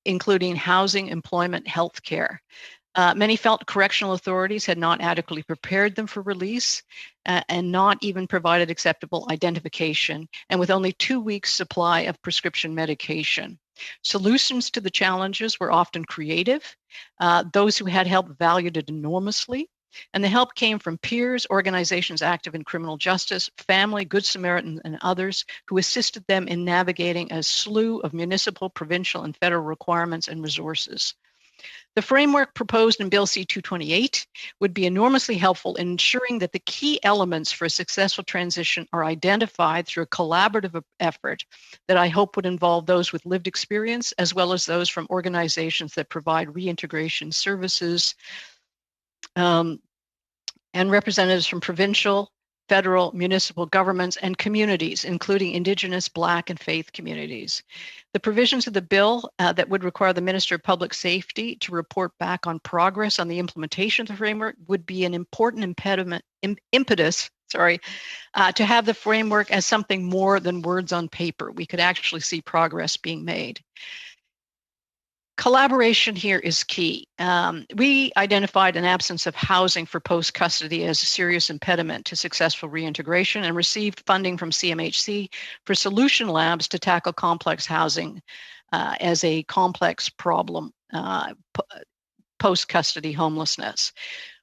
Speaker 12: including housing, employment, healthcare. Many felt correctional authorities had not adequately prepared them for release and not even provided acceptable identification, and with only 2 weeks' supply of prescription medication. Solutions to the challenges were often creative. Those who had help valued it enormously. And the help came from peers, organizations active in criminal justice, family, Good Samaritan, and others who assisted them in navigating a slew of municipal, provincial, and federal requirements and resources. The framework proposed in Bill C-228 would be enormously helpful in ensuring that the key elements for a successful transition are identified through a collaborative effort that I hope would involve those with lived experience, as well as those from organizations that provide reintegration services, and representatives from provincial, federal, municipal governments, and communities, including Indigenous, Black, and faith communities. The provisions of the bill that would require the Minister of Public Safety to report back on progress on the implementation of the framework would be an important impetus to have the framework as something more than words on paper. We could actually see progress being made. Collaboration here is key. We identified an absence of housing for post-custody as a serious impediment to successful reintegration and received funding from CMHC for solution labs to tackle complex housing as a complex problem, post-custody homelessness.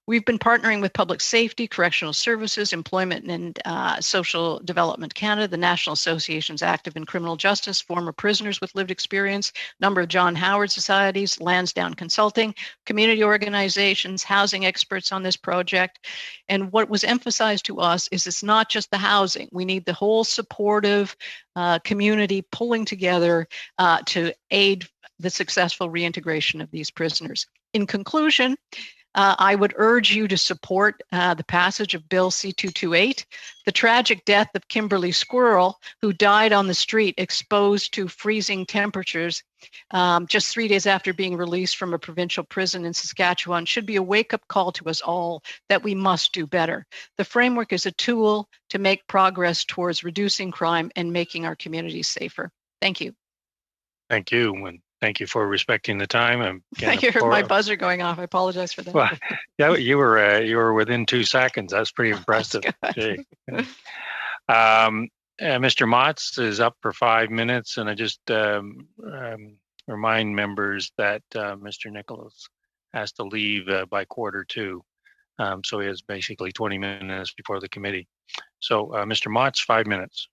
Speaker 12: We've been partnering with Public Safety, Correctional Services, Employment and Social Development Canada, the National Associations Active in Criminal Justice, former prisoners with lived experience, number of John Howard societies, Lansdowne Consulting, community organizations, housing experts on this project. And what was emphasized to us is it's not just the housing. We need the whole supportive community pulling together to aid the successful reintegration of these prisoners. In conclusion, I would urge you to support the passage of Bill C-228. The tragic death of Kimberly Squirrel, who died on the street exposed to freezing temperatures just 3 days after being released from a provincial prison in Saskatchewan, should be a wake-up call to us all that we must do better. The framework is a tool to make progress towards reducing crime and making our communities safer. Thank you.
Speaker 1: Thank you. And thank you for respecting the time.
Speaker 12: I heard my buzzer going off. I apologize for that.
Speaker 1: Well, yeah, you were within 2 seconds. That's pretty impressive. Mr. Motz is up for 5 minutes, and I just remind members that Mr. Nichols has to leave by 1:45. So he has basically 20 minutes before the committee. So, Mr. Motz, 5 minutes.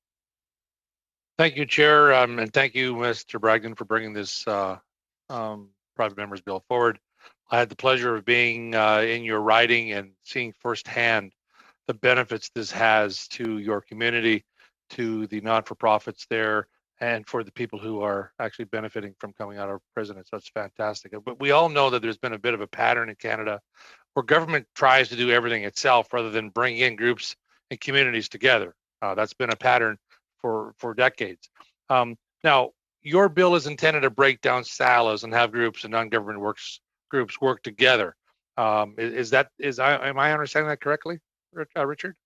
Speaker 13: Thank you, Chair, and thank you, Mr. Bragdon, for bringing this private members bill forward. I had the pleasure of being in your riding and seeing firsthand the benefits this has to your community, to the non-for-profits there, and for the people who are actually benefiting from coming out of prison. So that's fantastic. But we all know that there's been a bit of a pattern in Canada where government tries to do everything itself rather than bring in groups and communities together. That's been a pattern for decades. Now, your bill is intended to break down silos and have groups and non-government groups work together. Am I understanding that correctly, Richard?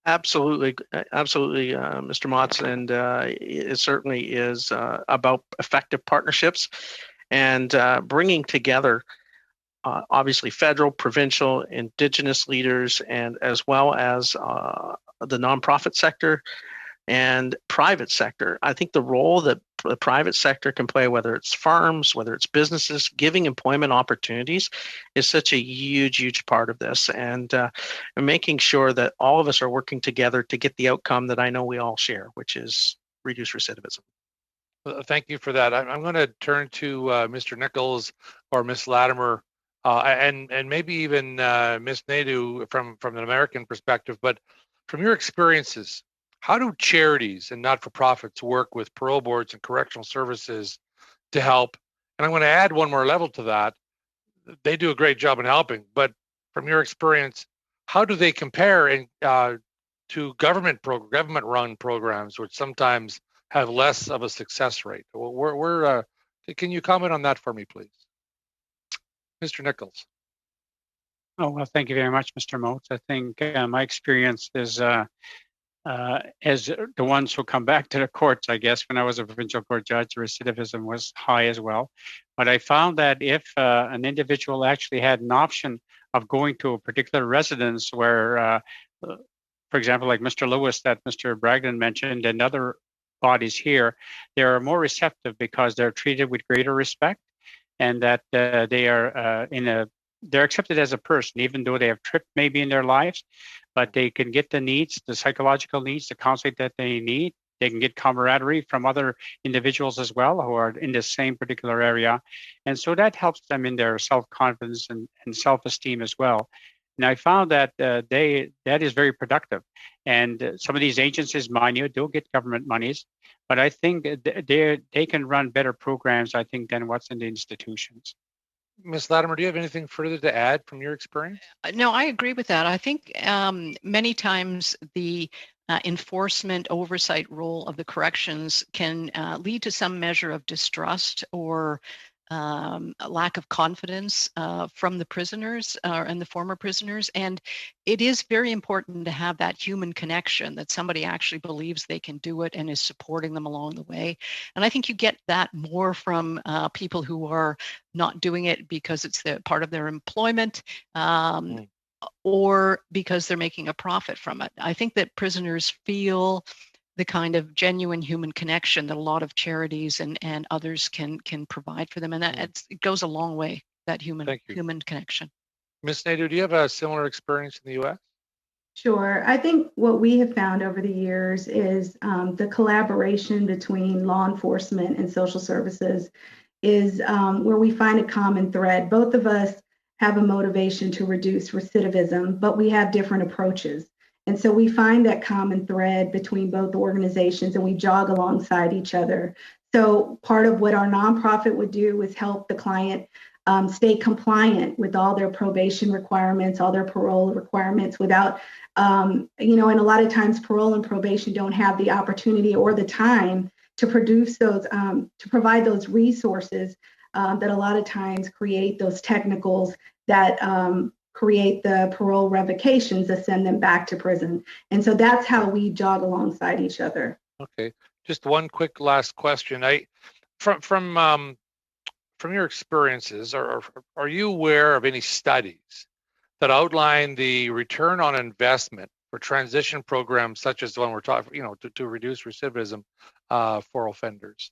Speaker 9: Absolutely, Mr. Motz, and it certainly is about effective partnerships and bringing together obviously federal, provincial, Indigenous leaders, and as well as the nonprofit sector and private sector. I think the role that the private sector can play, whether it's farms, whether it's businesses, giving employment opportunities, is such a huge part of this, and making sure that all of us are working together to get the outcome that I know we all share, which is reduce recidivism.
Speaker 13: Thank you for that. I'm going to turn to Mr. Nichols or Ms. Latimer, and maybe even Ms. Naidu from an American perspective. But from your experiences, how do charities and not-for-profits work with parole boards and correctional services to help? And I'm going to add one more level to that. They do a great job in helping, but from your experience, how do they compare to government-run programs, which sometimes have less of a success rate? Can you comment on that for me, please? Mr. Nichols.
Speaker 10: Oh, well, thank you very much, Mr. Motz. I think my experience is as the ones who come back to the courts, I guess, when I was a provincial court judge, recidivism was high as well. But I found that if an individual actually had an option of going to a particular residence where, for example, like Mr. Lewis that Mr. Bragdon mentioned and other bodies here, they are more receptive because they're treated with greater respect, and that they are they're accepted as a person, even though they have tripped maybe in their lives, but they can get the needs, the psychological needs, the counseling that they need. They can get camaraderie from other individuals as well who are in the same particular area. And so that helps them in their self-confidence and self-esteem as well. And I found that that is very productive. And some of these agencies, mind you, do get government monies, but I think they can run better programs, I think, than what's in the institutions.
Speaker 13: Ms. Latimer, do you have anything further to add from your experience?
Speaker 12: No, I agree with that. I think many times the enforcement oversight role of the corrections can lead to some measure of distrust or a lack of confidence from the prisoners and the former prisoners. And it is very important to have that human connection, that somebody actually believes they can do it and is supporting them along the way. And I think you get that more from people who are not doing it because it's the part of their employment. Or because they're making a profit from it. I think that prisoners feel the kind of genuine human connection that a lot of charities and others can provide for them, and that it goes a long way. That human connection.
Speaker 13: Ms. Naidoo, do you have a similar experience in the U.S.?
Speaker 11: Sure. I think what we have found over the years is the collaboration between law enforcement and social services is where we find a common thread. Both of us have a motivation to reduce recidivism, but we have different approaches. And so we find that common thread between both organizations and we jog alongside each other. So part of what our nonprofit would do is help the client stay compliant with all their probation requirements, all their parole requirements without, and a lot of times parole and probation don't have the opportunity or the time to produce those, to provide those resources that a lot of times create those technicals that create the parole revocations that send them back to prison. And so that's how we jog alongside each other.
Speaker 13: Okay, just one quick last question. From your experiences, are you aware of any studies that outline the return on investment for transition programs such as the one we're talking, to reduce recidivism for offenders?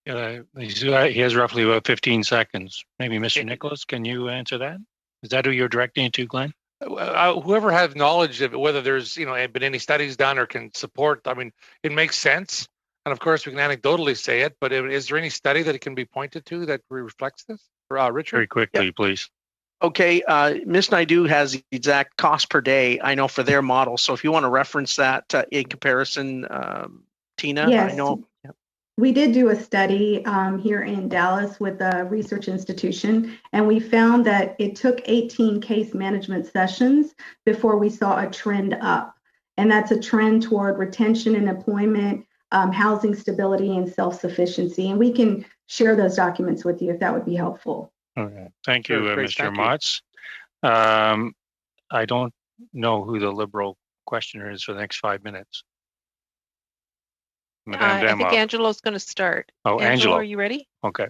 Speaker 1: He has roughly about 15 seconds. Maybe Mr. Nicholas, can you answer that? Is that who you're directing it to, Glenn?
Speaker 13: Whoever has knowledge of whether there's been any studies done or can support. I mean, it makes sense, and of course we can anecdotally say it. But is there any study that it can be pointed to that reflects this? Richard,
Speaker 1: very quickly, please.
Speaker 9: Okay, Ms. Naidoo has the exact cost per day, I know, for their model. So if you want to reference that in comparison, Tina,
Speaker 11: yes.
Speaker 9: I know. Yeah.
Speaker 11: We did do a study here in Dallas with a research institution, and we found that it took 18 case management sessions before we saw a trend up. And that's a trend toward retention and employment, housing stability, and self-sufficiency. And we can share those documents with you if that would be helpful.
Speaker 1: Okay. Thank you, Mr.
Speaker 9: Thank
Speaker 1: Motz. I don't know who the Liberal questioner is for the next 5 minutes.
Speaker 2: I think Angelo's going to start.
Speaker 1: Oh, Angelo,
Speaker 2: are you ready?
Speaker 1: Okay.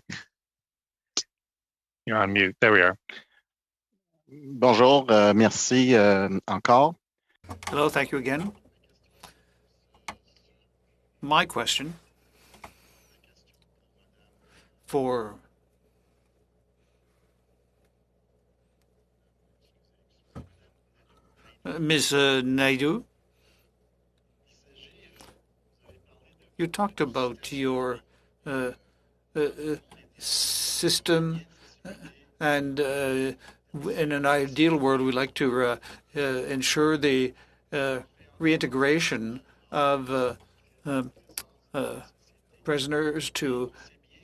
Speaker 1: You're on mute. There we are.
Speaker 14: Bonjour, merci encore.
Speaker 3: Hello, thank you again. My question for Ms. Naidoo. You talked about your system, and in an ideal world, we'd like to ensure the reintegration of prisoners to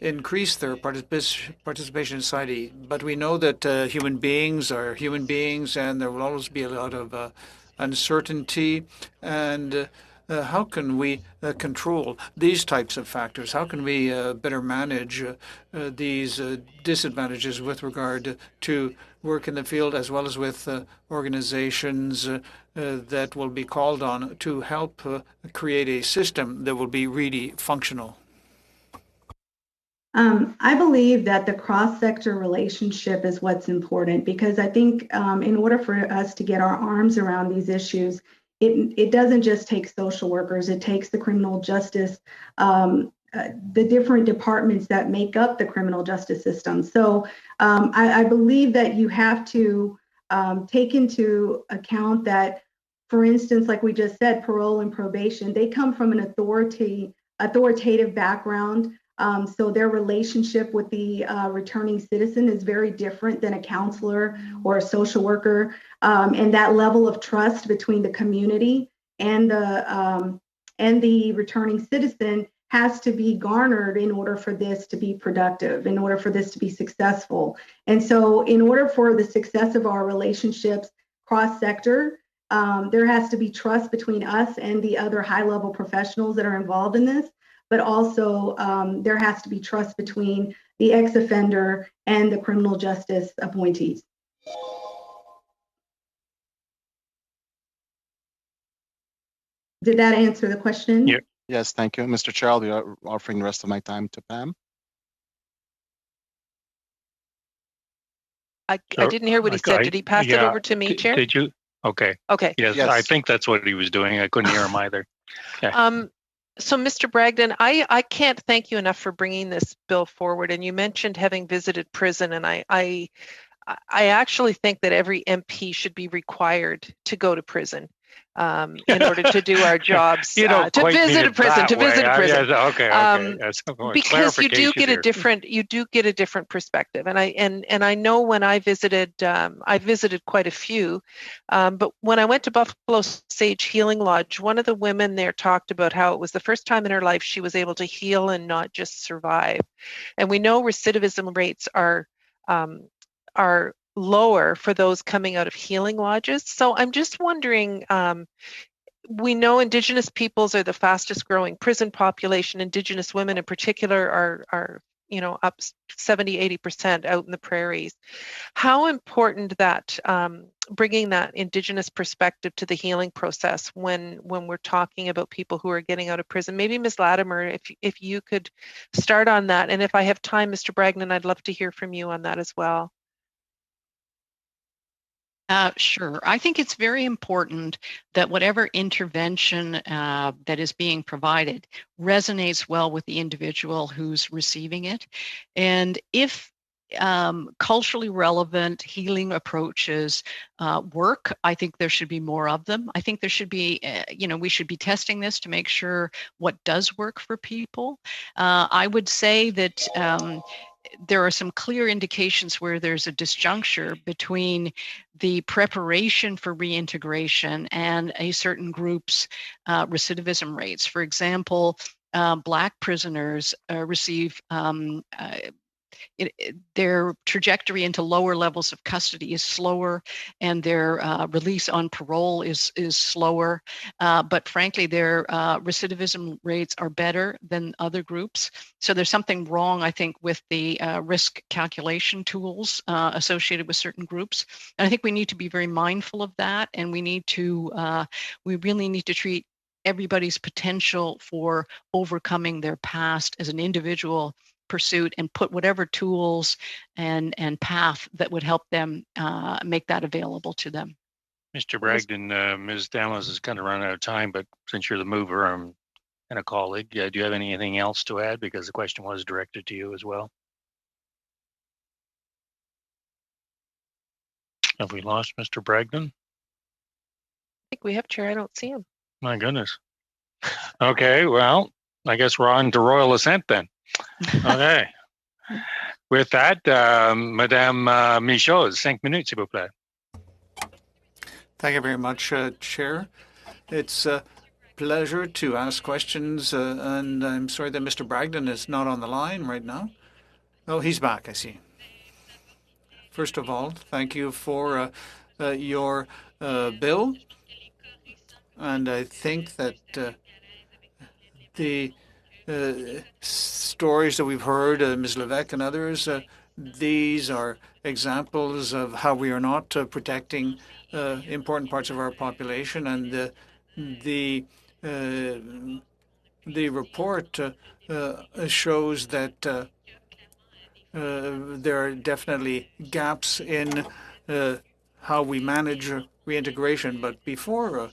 Speaker 3: increase their participation in society. But we know that human beings are human beings, and there will always be a lot of uncertainty. And how can we control these types of factors? How can we better manage these disadvantages with regard to work in the field, as well as with organizations that will be called on to help create a system that will be really functional?
Speaker 11: I believe that the cross-sector relationship is what's important, because I think in order for us to get our arms around these issues, it doesn't just take social workers, it takes the criminal justice, the different departments that make up the criminal justice system. So I believe that you have to take into account that For instance, like we just said, parole and probation, they come from an authoritative background. So their relationship with the returning citizen is very different than a counselor or a social worker. And that level of trust between the community and the returning citizen has to be garnered in order for this to be productive, in order for this to be successful. And so in order for the success of our relationships cross-sector, there has to be trust between us and the other high-level professionals that are involved in this, but also there has to be trust between the ex-offender and the criminal justice appointees. Did that answer the question?
Speaker 1: Yeah.
Speaker 14: Yes, thank you. Mr. Chair, I'll be offering the rest of my time to Pam.
Speaker 2: I didn't hear what he said. Did he pass it over to me, Chair?
Speaker 1: Did you? Okay.
Speaker 2: Okay.
Speaker 1: Yes, I think that's what he was doing. I couldn't hear him either. Okay.
Speaker 2: So, Mr. Bragdon, I can't thank you enough for bringing this bill forward. And you mentioned having visited prison, and I actually think that every MP should be required to go to prison in order to do our jobs. To visit a prison.
Speaker 1: Yes, okay.
Speaker 2: Because you do get a different perspective. And I know when I visited quite a few, but when I went to Buffalo Sage Healing Lodge, one of the women there talked about how it was the first time in her life she was able to heal and not just survive. And we know recidivism rates are lower for those coming out of healing lodges. So I'm just wondering, we know Indigenous peoples are the fastest growing prison population. Indigenous women in particular are up 70-80% out in the prairies. How important that bringing that Indigenous perspective to the healing process when we're talking about people who are getting out of prison? Maybe Ms. Latimer, if you could start on that, and if I have time, Mr. Bragdon, I'd love to hear from you on that as well.
Speaker 12: Sure. I think it's very important that whatever intervention that is being provided resonates well with the individual who's receiving it. And if culturally relevant healing approaches work, I think there should be more of them. I think there should be, we should be testing this to make sure what does work for people. I would say that there are some clear indications where there's a disjuncture between the preparation for reintegration and a certain group's recidivism rates. For example, Black prisoners receive their trajectory into lower levels of custody is slower, and their release on parole is slower. But frankly, their recidivism rates are better than other groups. So there's something wrong, I think, with the risk calculation tools associated with certain groups. And I think we need to be very mindful of that, and we really need to treat everybody's potential for overcoming their past as an individual pursuit, and put whatever tools and path that would help them make that available to them.
Speaker 1: Mr. Bragdon, Ms. Damas is kind of running out of time, but since you're the mover and a colleague, do you have anything else to add? Because the question was directed to you as well. Have we lost Mr. Bragdon?
Speaker 2: I think we have, Chair. I don't see him.
Speaker 1: My goodness. Okay, well, I guess we're on to royal assent then. Okay. With that, Madame Michaud, 5 minutes, s'il vous plaît.
Speaker 3: Thank you very much, Chair. It's a pleasure to ask questions, and I'm sorry that Mr. Bragdon is not on the line right now. Oh, he's back, I see. First of all, thank you for your bill, and I think that the stories that we've heard, Ms. Levesque and others, these are examples of how we are not protecting important parts of our population, and the report shows that there are definitely gaps in how we manage reintegration. But before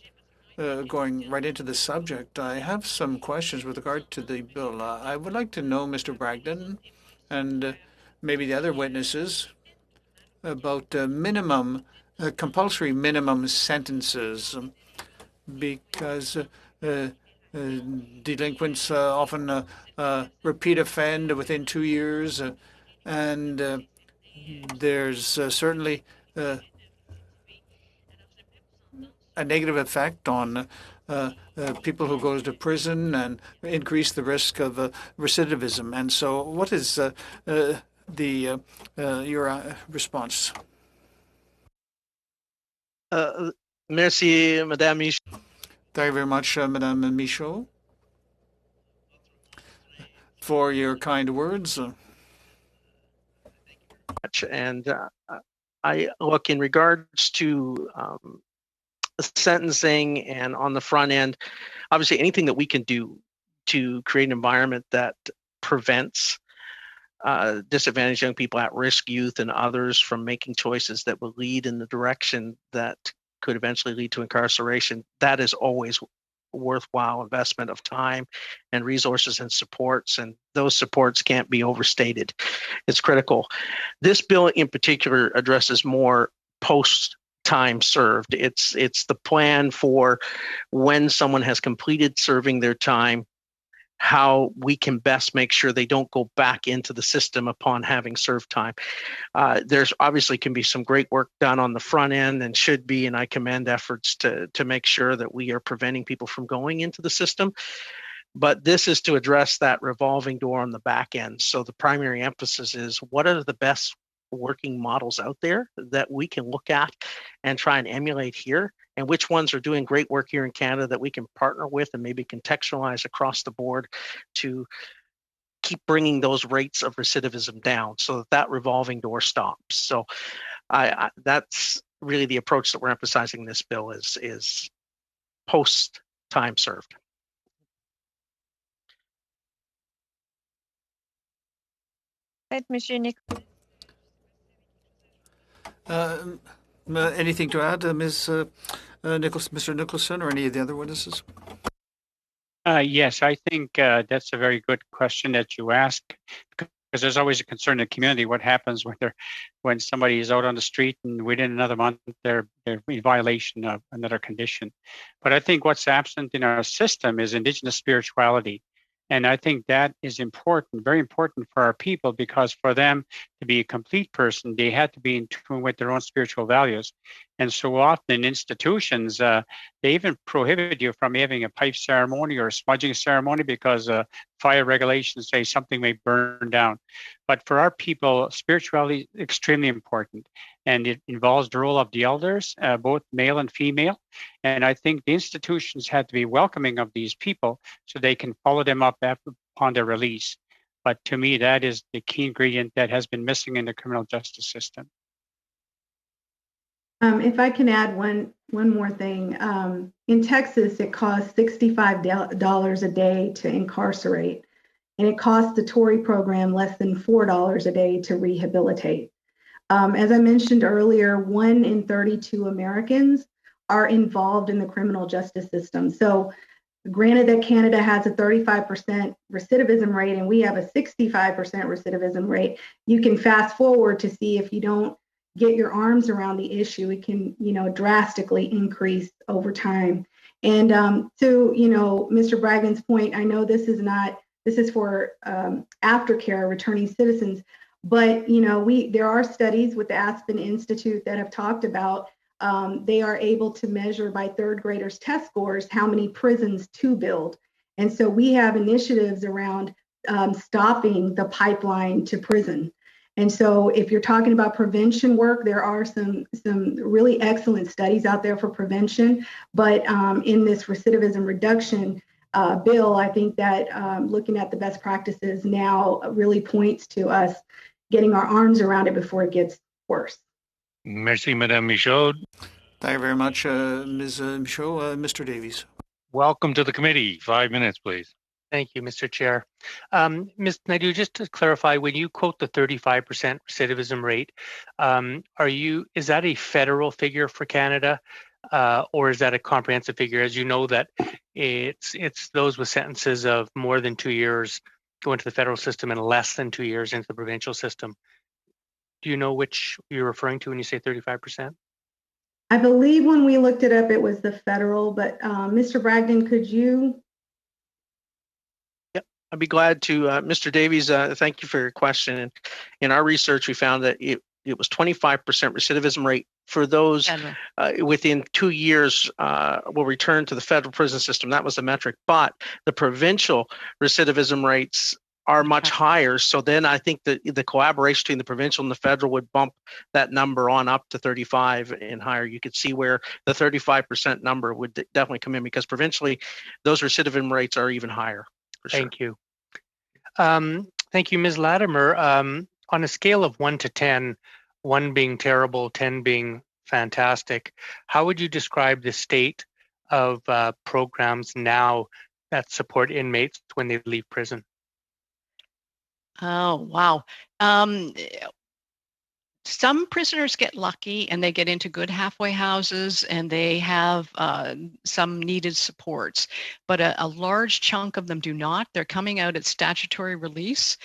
Speaker 3: going right into the subject, I have some questions with regard to the bill. I would like to know, Mr. Bragdon, and maybe the other witnesses, about compulsory minimum sentences. because delinquents often repeat offend within 2 years, and there's certainly a negative effect on people who go to prison and increase the risk of recidivism. And so, what is your response?
Speaker 9: Merci, Madame Michaud.
Speaker 3: Thank you very much, Madame Michaud, for your kind words.
Speaker 9: And I look in regards to sentencing and on the front end, obviously anything that we can do to create an environment that prevents disadvantaged young people, at-risk youth, and others from making choices that will lead in the direction that could eventually lead to incarceration, that is always worthwhile investment of time and resources and supports, and those supports can't be overstated. It's critical. This bill in particular addresses more post time served. It's the plan for when someone has completed serving their time, how we can best make sure they don't go back into the system upon having served time. There's obviously can be some great work done on the front end, and should be, and I commend efforts to make sure that we are preventing people from going into the system. But this is to address that revolving door on the back end. So the primary emphasis is what are the best working models out there that we can look at and try and emulate here, and which ones are doing great work here in Canada that we can partner with and maybe contextualize across the board to keep bringing those rates of recidivism down so that that revolving door stops. So that's really the approach that we're emphasizing in this bill is post time served.
Speaker 8: Monsieur Nick.
Speaker 3: Anything to add, Mr. Nicholson, or any of the other witnesses?
Speaker 10: Yes, I think that's a very good question that you ask, because there's always a concern in the community. What happens when somebody is out on the street and within another month they're in violation of another condition? But I think what's absent in our system is Indigenous spirituality. And I think that is important, very important for our people, because for them to be a complete person, they had to be in tune with their own spiritual values. And so often in institutions, they even prohibit you from having a pipe ceremony or a smudging ceremony because fire regulations say something may burn down. But for our people, spirituality is extremely important, and it involves the role of the elders, both male and female. And I think the institutions had to be welcoming of these people so they can follow them up upon their release. But to me, that is the key ingredient that has been missing in the criminal justice system.
Speaker 11: If I can add one more thing. In Texas, it costs $65 a day to incarcerate, and it costs the Tory program less than $4 a day to rehabilitate. As I mentioned earlier, 1 in 32 Americans are involved in the criminal justice system. So granted that Canada has a 35% recidivism rate and we have a 65% recidivism rate, you can fast forward to see if you don't get your arms around the issue, it can, drastically increase over time. And to, Mr. Bragdon's point, I know this is for aftercare returning citizens, but, there are studies with the Aspen Institute that have talked about they are able to measure by third graders' test scores how many prisons to build. And so we have initiatives around stopping the pipeline to prison. And so if you're talking about prevention work, there are some really excellent studies out there for prevention. But in this recidivism reduction bill, I think that looking at the best practices now really points to us getting our arms around it before it gets worse.
Speaker 1: Merci, Madame Michaud.
Speaker 3: Thank you very much, Ms. Michaud. Mr. Davies.
Speaker 1: Welcome to the committee. 5 minutes, please.
Speaker 15: Thank you, Mr. Chair. Ms. Naidu, just to clarify, when you quote the 35% recidivism rate, is that a federal figure for Canada, or is that a comprehensive figure? As you know, that it's those with sentences of more than 2 years go into the federal system and less than 2 years into the provincial system. Do you know which you're referring to when you say 35%?
Speaker 11: I believe when we looked it up, it was the federal, but Mr. Bragdon, could you?
Speaker 9: Yep, I'd be glad to. Mr. Davies, thank you for your question. And in our research, we found that it was 25% recidivism rate for those within 2 years will return to the federal prison system. That was the metric. But the provincial recidivism rates are much higher. So then I think that the collaboration between the provincial and the federal would bump that number on up to 35 and higher. You could see where the 35% number would definitely come in, because provincially, those recidivism rates are even higher.
Speaker 15: Thank you. Thank you, Ms. Latimer. On a scale of 1 to 10, 1 being terrible, 10 being fantastic, how would you describe the state of programs now that support inmates when they leave prison?
Speaker 12: Oh, wow. Some prisoners get lucky and they get into good halfway houses and they have some needed supports, but a large chunk of them do not. They're coming out at statutory release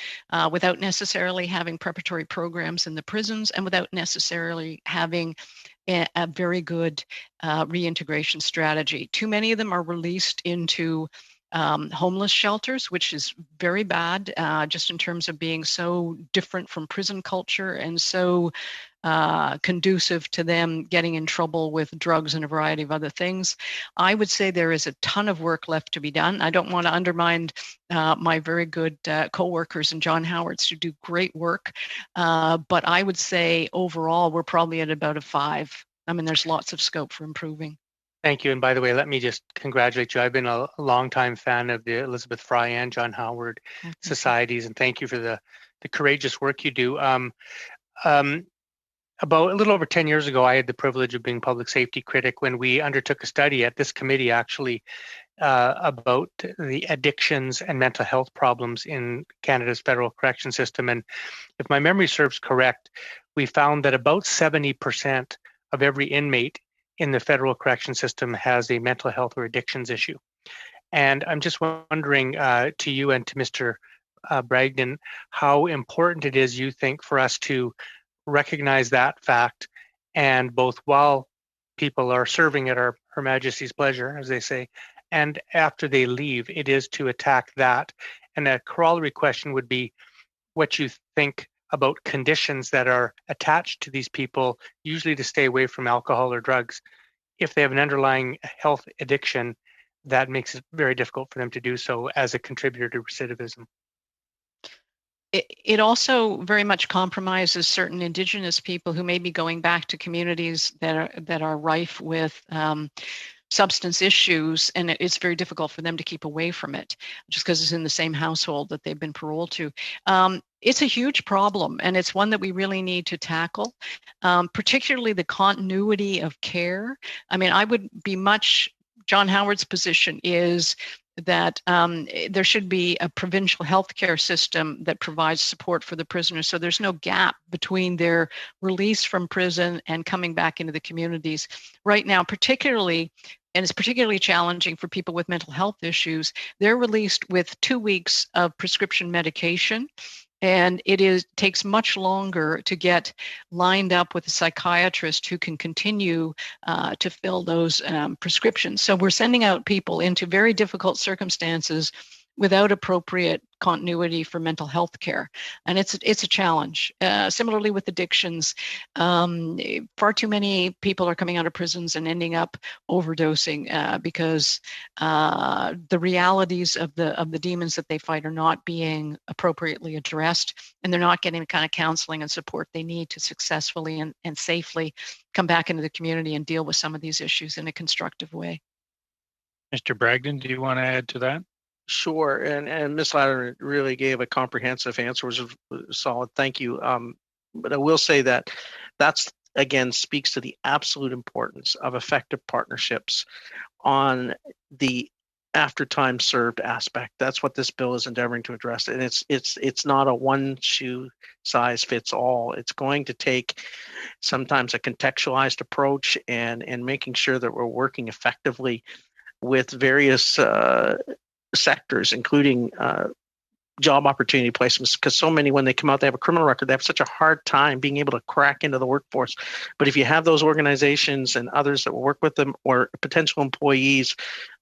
Speaker 12: without necessarily having preparatory programs in the prisons and without necessarily having a very good reintegration strategy. Too many of them are released into homeless shelters, which is very bad, just in terms of being so different from prison culture and so conducive to them getting in trouble with drugs and a variety of other things. I would say there is a ton of work left to be done. I don't want to undermine my very good co-workers and John Howard's who do great work, but I would say overall we're probably at about a 5. I mean, there's lots of scope for improving.
Speaker 15: Thank you. And by the way, let me just congratulate you. I've been a longtime fan of the Elizabeth Fry and John Howard societies, and thank you for the courageous work you do. About a little over 10 years ago, I had the privilege of being public safety critic when we undertook a study at this committee, actually, about the addictions and mental health problems in Canada's federal correction system. And if my memory serves correct, we found that about 70% of every inmate in the federal correction system has a mental health or addictions issue. And I'm just wondering to you and to Mr. Bragdon, how important it is, you think, for us to recognize that fact, and both while people are serving at Her Majesty's pleasure, as they say, and after they leave, it is to attack that. And a corollary question would be what you think about conditions that are attached to these people, usually to stay away from alcohol or drugs. If they have an underlying health addiction, that makes it very difficult for them to do so as a contributor to recidivism.
Speaker 12: It also very much compromises certain Indigenous people who may be going back to communities that are rife with substance issues, and it's very difficult for them to keep away from it just because it's in the same household that they've been paroled to. It's a huge problem, and it's one that we really need to tackle, particularly the continuity of care. I mean, I would be much, John Howard's position is that there should be a provincial healthcare system that provides support for the prisoners, so there's no gap between their release from prison and coming back into the communities. Right now, particularly, and it's particularly challenging for people with mental health issues, they're released with 2 weeks of prescription medication. And it takes much longer to get lined up with a psychiatrist who can continue to fill those prescriptions. So we're sending out people into very difficult circumstances without appropriate continuity for mental health care. And it's a challenge. Similarly with addictions, far too many people are coming out of prisons and ending up overdosing because the realities of the demons that they fight are not being appropriately addressed, and they're not getting the kind of counseling and support they need to successfully and safely come back into the community and deal with some of these issues in a constructive way.
Speaker 1: Mr. Bragdon, do you want to add to that?
Speaker 9: Sure, and Ms. Ladder really gave a comprehensive answer, which was solid. Thank you. But I will say that that's, again, speaks to the absolute importance of effective partnerships on the after time served aspect. That's what this bill is endeavoring to address, and it's not a one shoe size fits all. It's going to take sometimes a contextualized approach and making sure that we're working effectively with various sectors, including job opportunity placements, because so many, when they come out, they have a criminal record, they have such a hard time being able to crack into the workforce. But if you have those organizations and others that will work with them, or potential employees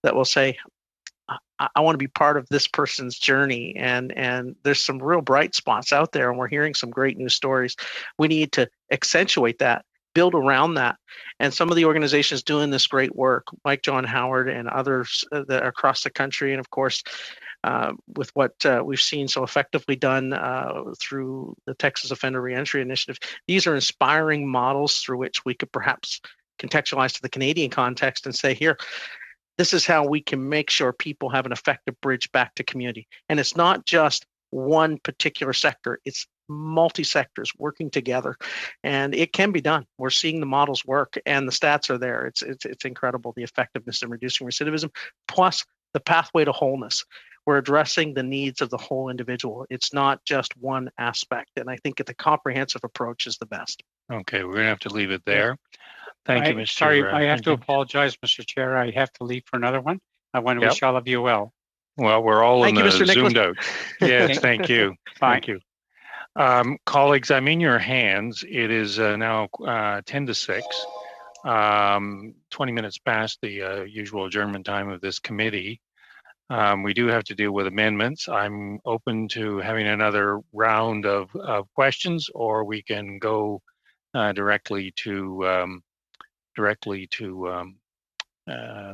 Speaker 9: that will say, I want to be part of this person's journey, and there's some real bright spots out there, and we're hearing some great news stories. We need to accentuate that, build around that. And some of the organizations doing this great work, like John Howard and others that are across the country, and of course, with what we've seen so effectively done through the Texas Offender Reentry Initiative, these are inspiring models through which we could perhaps contextualize to the Canadian context and say, here, this is how we can make sure people have an effective bridge back to community. And it's not just one particular sector, it's multi-sectors working together, and it can be done. We're seeing the models work, and the stats are there. It's incredible, the effectiveness in reducing recidivism, plus the pathway to wholeness. We're addressing the needs of the whole individual. It's not just one aspect, and I think the comprehensive approach is the best.
Speaker 1: Okay, we're gonna have to leave it there. Thank you, Mr.
Speaker 10: Sorry, I have to apologize, Mr. Chair. I have to leave for another one. I want to wish all of you well.
Speaker 1: Well, we're all
Speaker 9: Thank
Speaker 1: in
Speaker 9: you,
Speaker 1: the
Speaker 9: Mr.
Speaker 1: zoomed
Speaker 9: Nicholas.
Speaker 1: out. Yes, thank you. Thank you. Colleagues, I'm in your hands. It is now 10 to 6, 20 minutes past the usual adjournment time of this committee. We do have to deal with amendments. I'm open to having another round of questions, or we can go directly to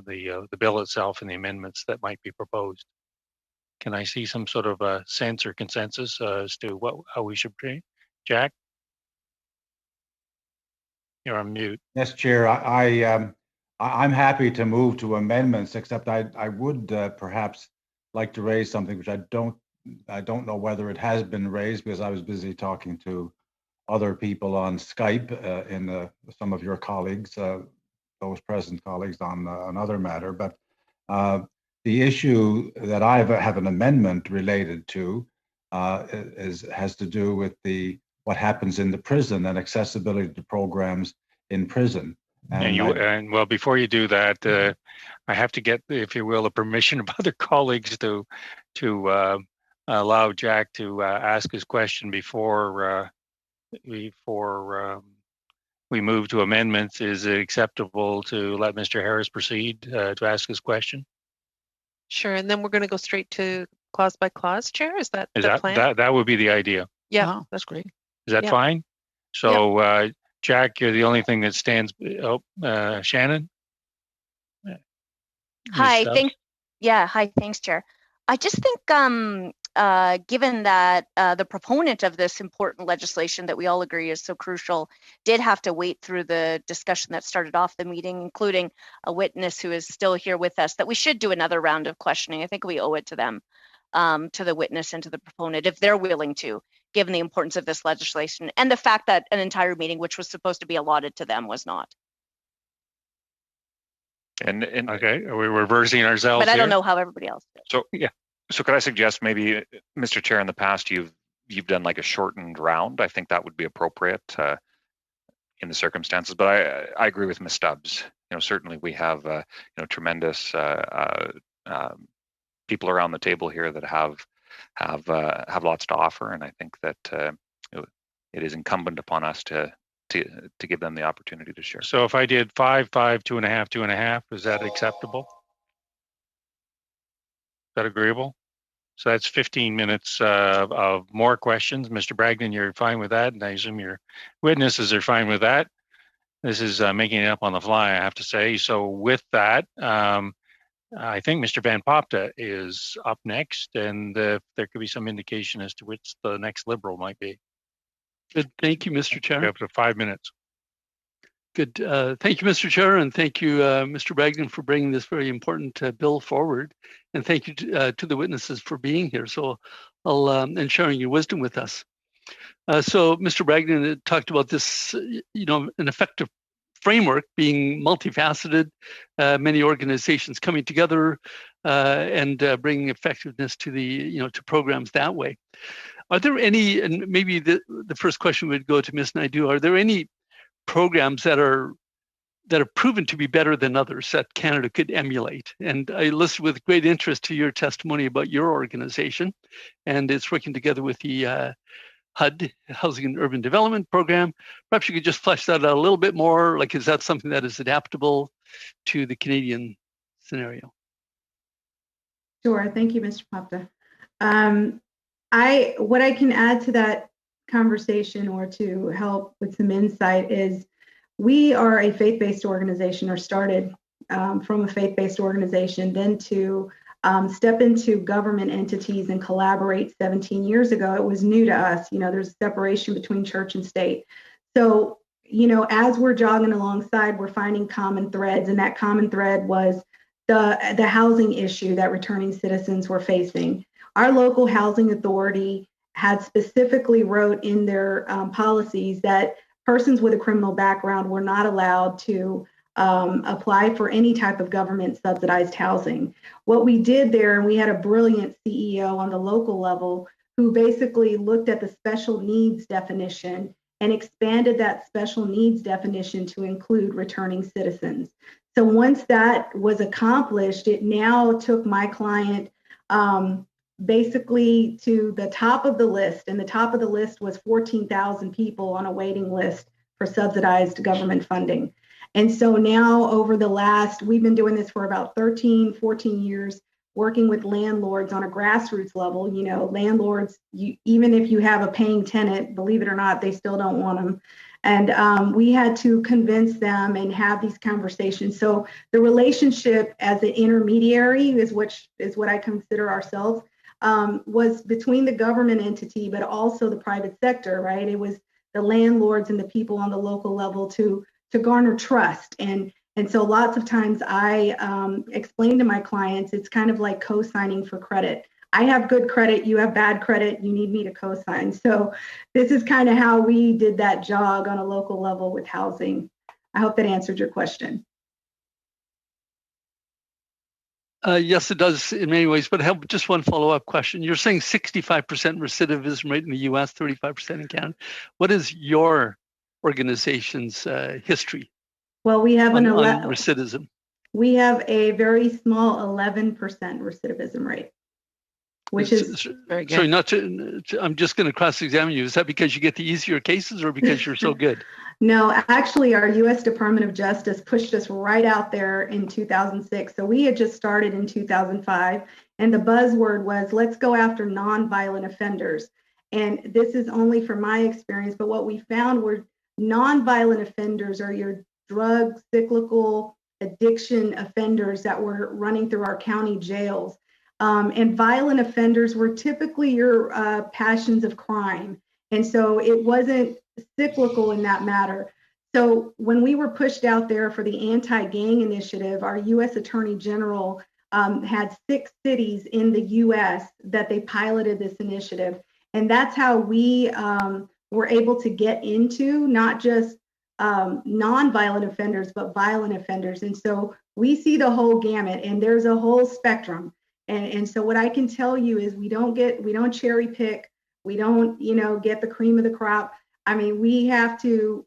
Speaker 1: the bill itself and the amendments that might be proposed. Can I see some sort of a sense or consensus as to how we should proceed? Jack? You're on mute.
Speaker 5: Yes, Chair. I'm happy to move to amendments, except I would perhaps like to raise something which I don't know whether it has been raised, because I was busy talking to other people on Skype in some of your colleagues, those present colleagues on another matter. But the issue that I have an amendment related to has to do with what happens in the prison and accessibility to programs in prison.
Speaker 1: And well, before you do that, I have to get, if you will, the permission of other colleagues to allow Jack to ask his question before we move to amendments. Is it acceptable to let Mr. Harris proceed to ask his question?
Speaker 2: Sure, and then we're going to go straight to clause by clause, Chair. Is that the plan?
Speaker 1: That would be the idea.
Speaker 2: Yeah,
Speaker 12: that's great.
Speaker 1: Is that fine? So, Jack, you're the only thing that stands. Shannon.
Speaker 4: Hi. Thanks. Yeah. Hi. Thanks, Chair. I just think, given that the proponent of this important legislation that we all agree is so crucial did have to wait through the discussion that started off the meeting, including a witness who is still here with us, that we should do another round of questioning. I think we owe it to them, to the witness and to the proponent, if they're willing to, given the importance of this legislation and the fact that an entire meeting, which was supposed to be allotted to them, was not.
Speaker 7: And
Speaker 1: okay, are we reversing ourselves?
Speaker 4: But I don't know how everybody else did.
Speaker 7: So yeah. So could I suggest maybe, Mr. Chair, in the past you've done like a shortened round? I think that would be appropriate in the circumstances. But I agree with Ms. Stubbs. Certainly we have tremendous people around the table here that have lots to offer, and I think that it is incumbent upon us to give them the opportunity to share.
Speaker 1: So if I did 5, 2.5, 2.5, is that acceptable? Is that agreeable? So that's 15 minutes of more questions. Mr. Bragdon, you're fine with that, and I assume your witnesses are fine with that. This is making it up on the fly, I have to say. So with that, I think Mr. Van Popta is up next, and there could be some indication as to which the next Liberal might be.
Speaker 16: Good. Thank you, Mr. Chair.
Speaker 1: Up to 5 minutes.
Speaker 16: Good. Thank you, Mr. Chair, and thank you, Mr. Bragdon, for bringing this very important bill forward. And thank you to the witnesses for being here. So and sharing your wisdom with us. So Mr. Bragdon talked about this, an effective framework being multifaceted, many organizations coming together and bringing effectiveness to to programs that way. Are there any, and maybe the first question would go to Ms. Naidoo, are there any programs that are that have proven to be better than others that Canada could emulate. And I listened with great interest to your testimony about your organization, and it's working together with the HUD, Housing and Urban Development Program. Perhaps you could just flesh that out a little bit more. Like, is that something that is adaptable to the Canadian scenario?
Speaker 11: Sure. Thank you, Mr. Popta. What I can add to that conversation or to help with some insight is we are a faith-based organization, or started from a faith-based organization, then to step into government entities and collaborate 17 years ago. It was new to us. There's a separation between church and state. So, as we're jogging alongside, we're finding common threads, and that common thread was the housing issue that returning citizens were facing. Our local housing authority had specifically wrote in their policies that persons with a criminal background were not allowed to apply for any type of government subsidized housing. What we did there, and we had a brilliant CEO on the local level who basically looked at the special needs definition and expanded that special needs definition to include returning citizens. So once that was accomplished, it now took my client basically to the top of the list, and the top of the list was 14,000 people on a waiting list for subsidized government funding. And so now we've been doing this for about 13, 14 years, working with landlords on a grassroots level. Landlords, even if you have a paying tenant, believe it or not, they still don't want them. And we had to convince them and have these conversations. So the relationship as an intermediary is what I consider ourselves, was between the government entity, but also the private sector, right? It was the landlords and the people on the local level to garner trust. And so lots of times I explain to my clients, it's kind of like co-signing for credit. I have good credit, you have bad credit, you need me to co-sign. So this is kind of how we did that jog on a local level with housing. I hope that answered your question.
Speaker 16: Yes, it does in many ways, but I have just one follow-up question. You're saying 65% recidivism rate in the US, 35% in Canada. What is your organization's history?
Speaker 11: Well, we have
Speaker 16: on recidivism.
Speaker 11: We have a very small 11% recidivism rate, which is very good.
Speaker 16: Sorry, I'm just going to cross-examine you. Is that because you get the easier cases or because you're so good?
Speaker 11: No, actually, our U.S. Department of Justice pushed us right out there in 2006. So we had just started in 2005, and the buzzword was, let's go after nonviolent offenders. And this is only from my experience, but what we found were nonviolent offenders are your drug, cyclical, addiction offenders that were running through our county jails. And violent offenders were typically your passions of crime. And so it wasn't cyclical in that matter. So when we were pushed out there for the anti-gang initiative, our U.S. Attorney General had 6 cities in the U.S. that they piloted this initiative. And that's how we were able to get into not just non-violent offenders, but violent offenders. And so we see the whole gamut, and there's a whole spectrum. And so what I can tell you is we don't cherry pick. We don't, get the cream of the crop. I mean, we have to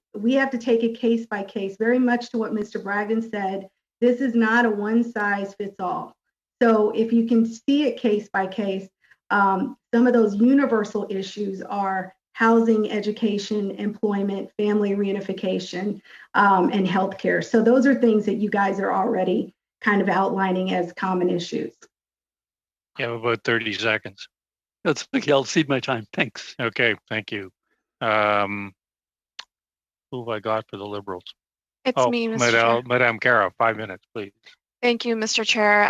Speaker 11: take it case by case, very much to what Mr. Bragdon said. This is not a one size fits all. So if you can see it case by case, some of those universal issues are housing, education, employment, family reunification, and healthcare. So those are things that you guys are already kind of outlining as common issues.
Speaker 1: You have about 30 seconds.
Speaker 16: That's okay. I'll cede my time. Thanks.
Speaker 1: Okay, thank you. Who have I got for the Liberals?
Speaker 17: It's me, Mr. Chair.
Speaker 1: Madame Cara, 5 minutes, please.
Speaker 17: Thank you, Mr. Chair.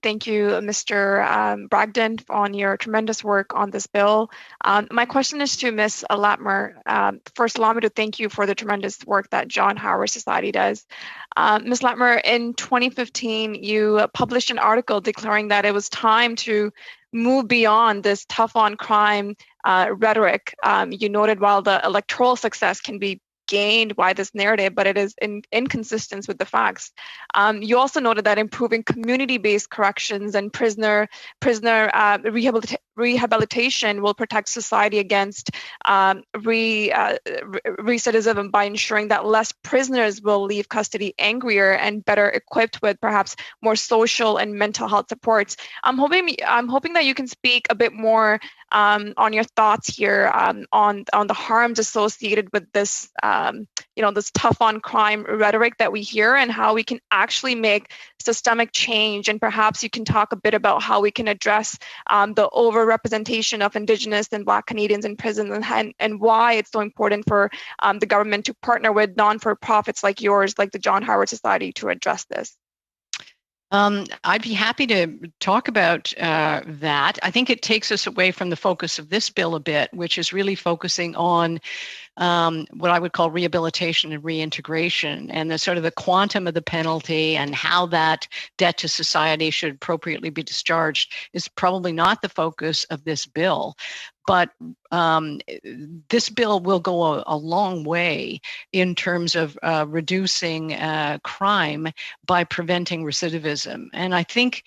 Speaker 17: Thank you, Mr. Bragdon, on your tremendous work on this bill. My question is to Ms. Latmer. First, allow me to thank you for the tremendous work that John Howard Society does. Ms. Latmer, in 2015, you published an article declaring that it was time to move beyond this tough on crime rhetoric. You noted while the electoral success can be gained by this narrative, but it is inconsistent with the facts. You also noted that improving community-based corrections and prisoner rehabilitation will protect society against recidivism by ensuring that less prisoners will leave custody angrier and better equipped with perhaps more social and mental health supports. I'm hoping that you can speak a bit more on your thoughts here on the harms associated with this this tough on crime rhetoric that we hear, and how we can actually make systemic change. And perhaps you can talk a bit about how we can address the overrepresentation of Indigenous and Black Canadians in prisons, and why it's so important for the government to partner with non-for-profits like yours, like the John Howard Society, to address this.
Speaker 12: I'd be happy to talk about that. I think it takes us away from the focus of this bill a bit, which is really focusing on what I would call rehabilitation and reintegration, and the sort of the quantum of the penalty and how that debt to society should appropriately be discharged is probably not the focus of this bill. But this bill will go a long way in terms of reducing crime by preventing recidivism. And I think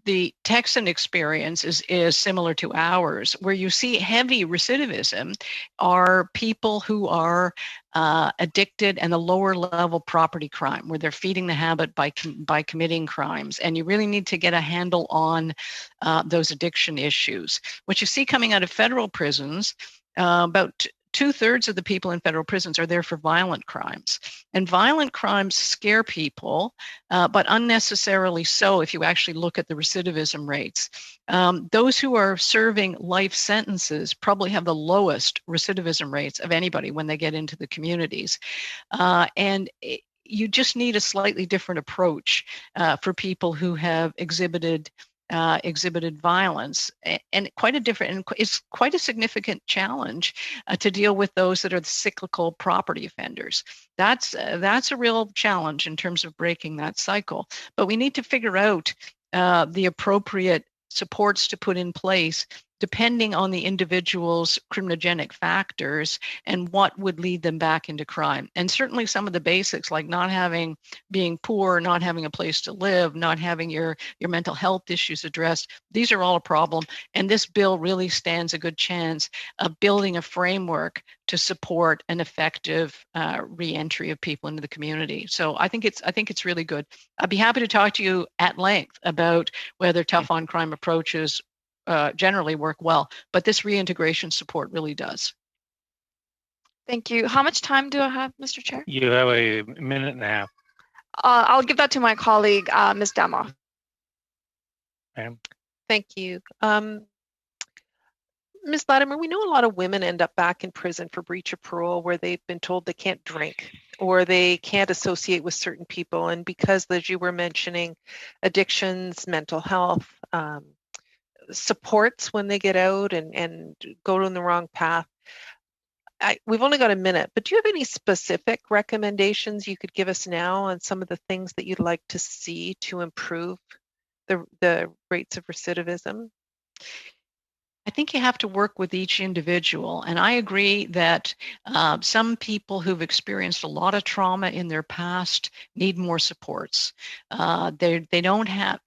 Speaker 12: the Texan experience is similar to ours, where you see heavy recidivism are people who are addicted, and the lower level property crime, where they're feeding the habit by committing crimes. And you really need to get a handle on those addiction issues. What you see coming out of federal prisons, about 2/3 of the people in federal prisons are there for violent crimes. And violent crimes scare people, but unnecessarily so if you actually look at the recidivism rates. Those who are serving life sentences probably have the lowest recidivism rates of anybody when they get into the communities. You just need a slightly different approach for people who have exhibited violence, and it's quite a significant challenge to deal with those that are the cyclical property offenders. That's a real challenge in terms of breaking that cycle. But we need to figure out the appropriate supports to put in place depending on the individual's criminogenic factors and what would lead them back into crime. And certainly some of the basics, like being poor, not having a place to live, not having your mental health issues addressed, these are all a problem. And this bill really stands a good chance of building a framework to support an effective reentry of people into the community. So I think it's really good. I'd be happy to talk to you at length about whether tough on crime approaches generally work well, but this reintegration support really does.
Speaker 17: Thank you. How much time do I have, Mr. Chair?
Speaker 1: You have a minute and a half.
Speaker 17: I'll give that to my colleague, Ms. Demoff.
Speaker 1: Ma'am.
Speaker 2: Thank you. Ms. Latimer, we know a lot of women end up back in prison for breach of parole, where they've been told they can't drink or they can't associate with certain people. And because, as you were mentioning, addictions, mental health, supports when they get out and go down the wrong path. We've only got a minute, but do you have any specific recommendations you could give us now on some of the things that you'd like to see to improve the rates of recidivism?
Speaker 12: I think you have to work with each individual. And I agree that some people who've experienced a lot of trauma in their past need more supports. They don't have...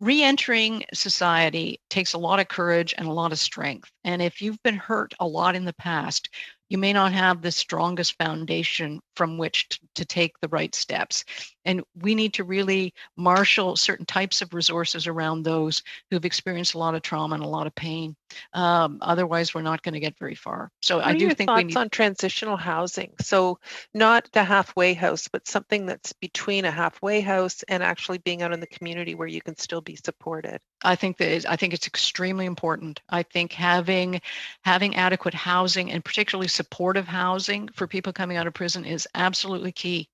Speaker 12: Re-entering society takes a lot of courage and a lot of strength. And if you've been hurt a lot in the past, you may not have the strongest foundation from which to take the right steps. And we need to really marshal certain types of resources around those who've experienced a lot of trauma and a lot of pain. Otherwise, we're not going to get very far. So
Speaker 2: what
Speaker 12: I do
Speaker 2: are your
Speaker 12: think
Speaker 2: thoughts
Speaker 12: we need
Speaker 2: on transitional housing. So not the halfway house, but something that's between a halfway house and actually being out in the community where you can still be supported.
Speaker 12: I think it's extremely important. I think having adequate housing, and particularly supportive housing for people coming out of prison, is absolutely key.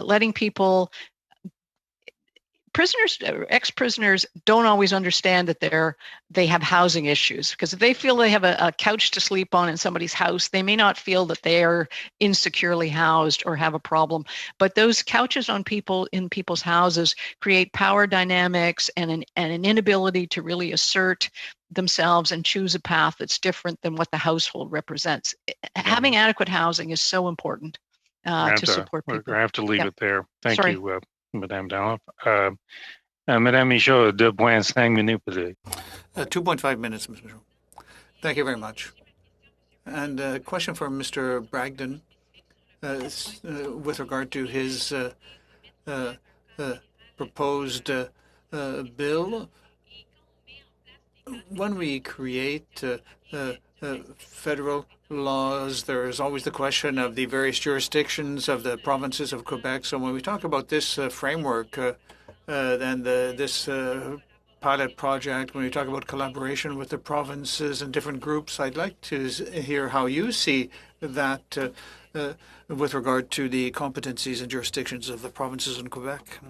Speaker 12: Letting people, prisoners, ex-prisoners don't always understand that they have housing issues, because if they feel they have a couch to sleep on in somebody's house, they may not feel that they are insecurely housed or have a problem. But those couches in people's houses create power dynamics and an inability to really assert themselves and choose a path that's different than what the household represents. Having adequate housing is so important to support people.
Speaker 1: We're going to have to leave it there. Thank you, Madame Dallop. Madame Michaud, 2.5 minutes peut-être.
Speaker 3: 2.5 minutes, Mr. Michaud. Thank you very much. And a question for Mr. Bragdon with regard to his proposed bill. When we create federal laws, there is always the question of the various jurisdictions of the provinces of Quebec. So when we talk about this framework and this pilot project, when we talk about collaboration with the provinces and different groups, I'd like to hear how you see that with regard to the competencies and jurisdictions of the provinces in Quebec.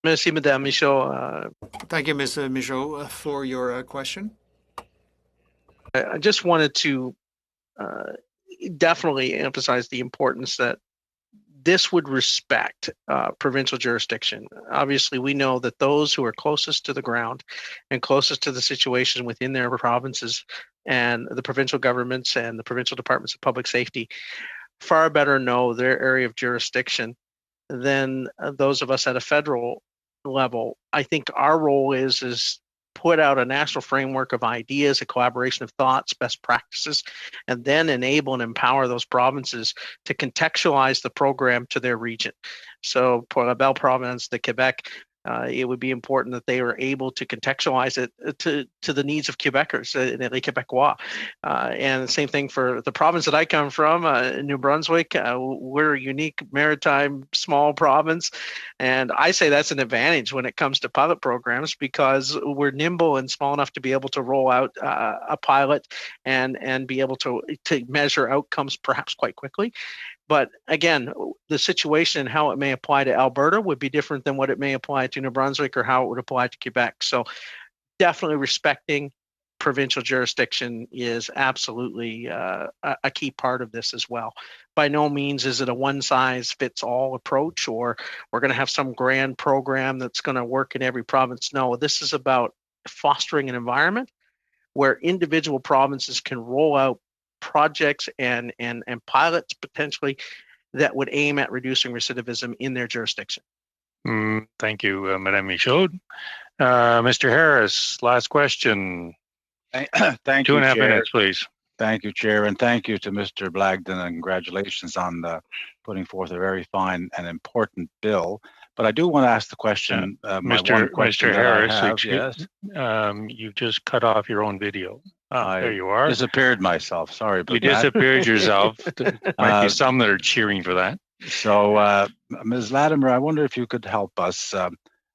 Speaker 9: Merci, Madame Michaud.
Speaker 3: Thank you, Ms. Michaud, for your question.
Speaker 9: I just wanted to definitely emphasize the importance that this would respect provincial jurisdiction. Obviously, we know that those who are closest to the ground and closest to the situation within their provinces and the provincial governments and the provincial departments of public safety far better know their area of jurisdiction than those of us at a federal level. I think our role is put out a national framework of ideas, a collaboration of thoughts, best practices, and then enable and empower those provinces to contextualize the program to their region. So pour la belle province de Quebec, it would be important that they were able to contextualize it to the needs of Quebecers, les Québécois. And the same thing for the province that I come from, New Brunswick. We're a unique maritime small province. And I say that's an advantage when it comes to pilot programs because we're nimble and small enough to be able to roll out a pilot and be able to measure outcomes perhaps quite quickly. But again, the situation and how it may apply to Alberta would be different than what it may apply to New Brunswick or how it would apply to Quebec. So definitely respecting provincial jurisdiction is absolutely a key part of this as well. By no means is it a one-size-fits-all approach or we're going to have some grand program that's going to work in every province. No, this is about fostering an environment where individual provinces can roll out projects and pilots potentially that would aim at reducing recidivism in their jurisdiction.
Speaker 1: Thank you, Madame Michaud. Mr. Harris, last question.
Speaker 5: Thank you,
Speaker 1: 2.5
Speaker 5: Chair.
Speaker 1: minutes, please.
Speaker 5: Thank you, Chair, and thank you to Mr. Blagden, and congratulations on putting forth a very fine and important bill. But I do want to ask the question,
Speaker 1: Mr. Harris,
Speaker 5: yes.
Speaker 1: You just cut off your own video. There you are.
Speaker 5: Disappeared myself. Sorry about that.
Speaker 1: You disappeared yourself. There might be some that are cheering for that.
Speaker 5: So, Ms. Latimer, I wonder if you could help us.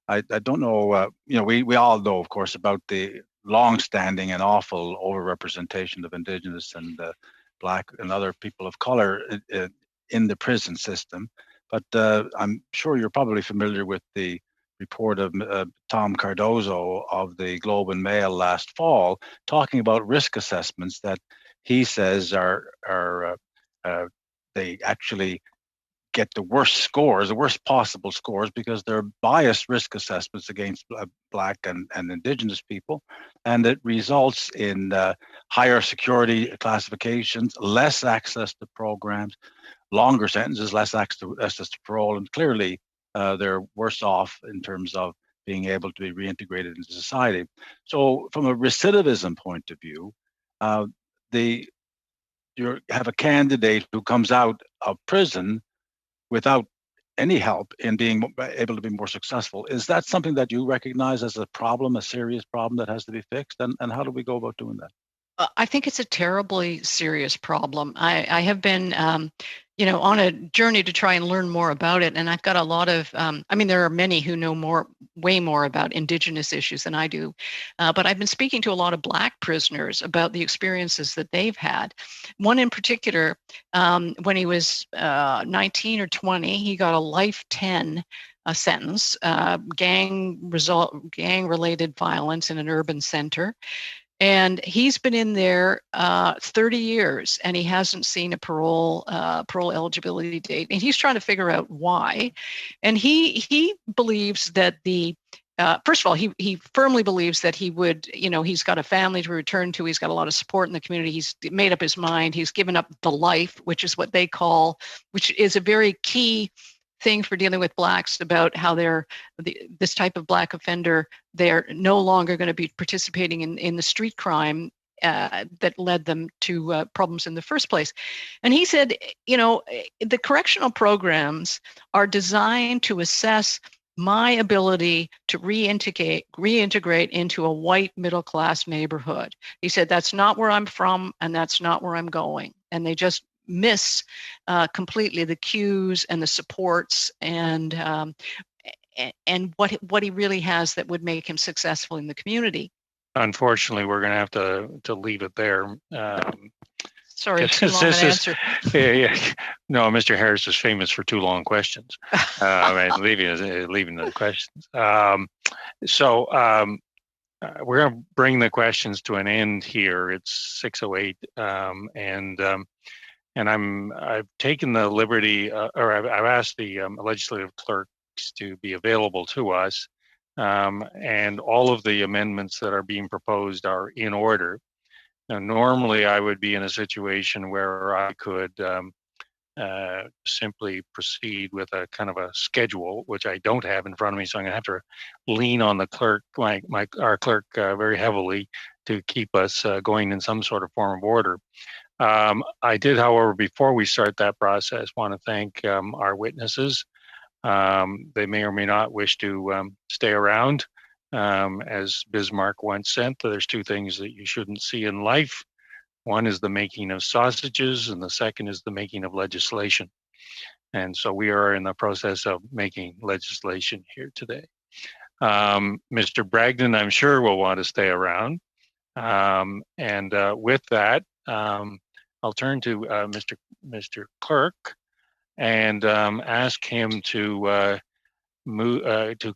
Speaker 5: I don't know. We all know, of course, about the long-standing and awful overrepresentation of Indigenous and Black and other people of color in the prison system. But I'm sure you're probably familiar with the report of Tom Cardozo of the Globe and Mail last fall, talking about risk assessments that he says are they actually get the worst scores, the worst possible scores, because they're biased risk assessments against Black and Indigenous people, and it results in higher security classifications, less access to programs, longer sentences, less access to parole, and clearly they're worse off in terms of being able to be reintegrated into society. So from a recidivism point of view, you have a candidate who comes out of prison without any help in being able to be more successful. Is that something that you recognize as a problem, a serious problem that has to be fixed? And how do we go about doing that?
Speaker 12: I think it's a terribly serious problem. I have been, on a journey to try and learn more about it. And I've got a lot of, there are many who know way more about Indigenous issues than I do. But I've been speaking to a lot of Black prisoners about the experiences that they've had. One in particular, when he was 19 or 20, he got a life 10 sentence, gang-related violence in an urban center. And he's been in there 30 years, and he hasn't seen a parole eligibility date. And he's trying to figure out why. And he believes that first of all, he firmly believes that he would, he's got a family to return to. He's got a lot of support in the community. He's made up his mind. He's given up the life, which is what they call, which is a very key thing for dealing with blacks about how this type of black offender, they're no longer going to be participating in the street crime that led them to problems in the first place. And he said, the correctional programs are designed to assess my ability to reintegrate into a white middle-class neighborhood. He said, that's not where I'm from and that's not where I'm going. And they just miss completely the cues and the supports and what he really has that would make him successful in the community.
Speaker 1: Unfortunately, we're going to have to leave it there.
Speaker 12: Sorry, too long an answer.
Speaker 1: Yeah. No, Mr. Harris is famous for too long questions. Leaving the questions. We're going to bring the questions to an end here. It's 6:08, and I've taken the liberty, or I've asked the legislative clerks to be available to us, and all of the amendments that are being proposed are in order. Now, normally I would be in a situation where I could simply proceed with a kind of a schedule, which I don't have in front of me, so I'm going to have to lean on the clerk, our clerk, very heavily to keep us going in some sort of form of order. I did, however, before we start that process, want to thank our witnesses. They may or may not wish to stay around. As Bismarck once said, there's two things that you shouldn't see in life. One is the making of sausages, and the second is the making of legislation. And so we are in the process of making legislation here today. Mr. Bragdon, I'm sure, will want to stay around. With that, I'll turn to Mr. Clerk and ask him to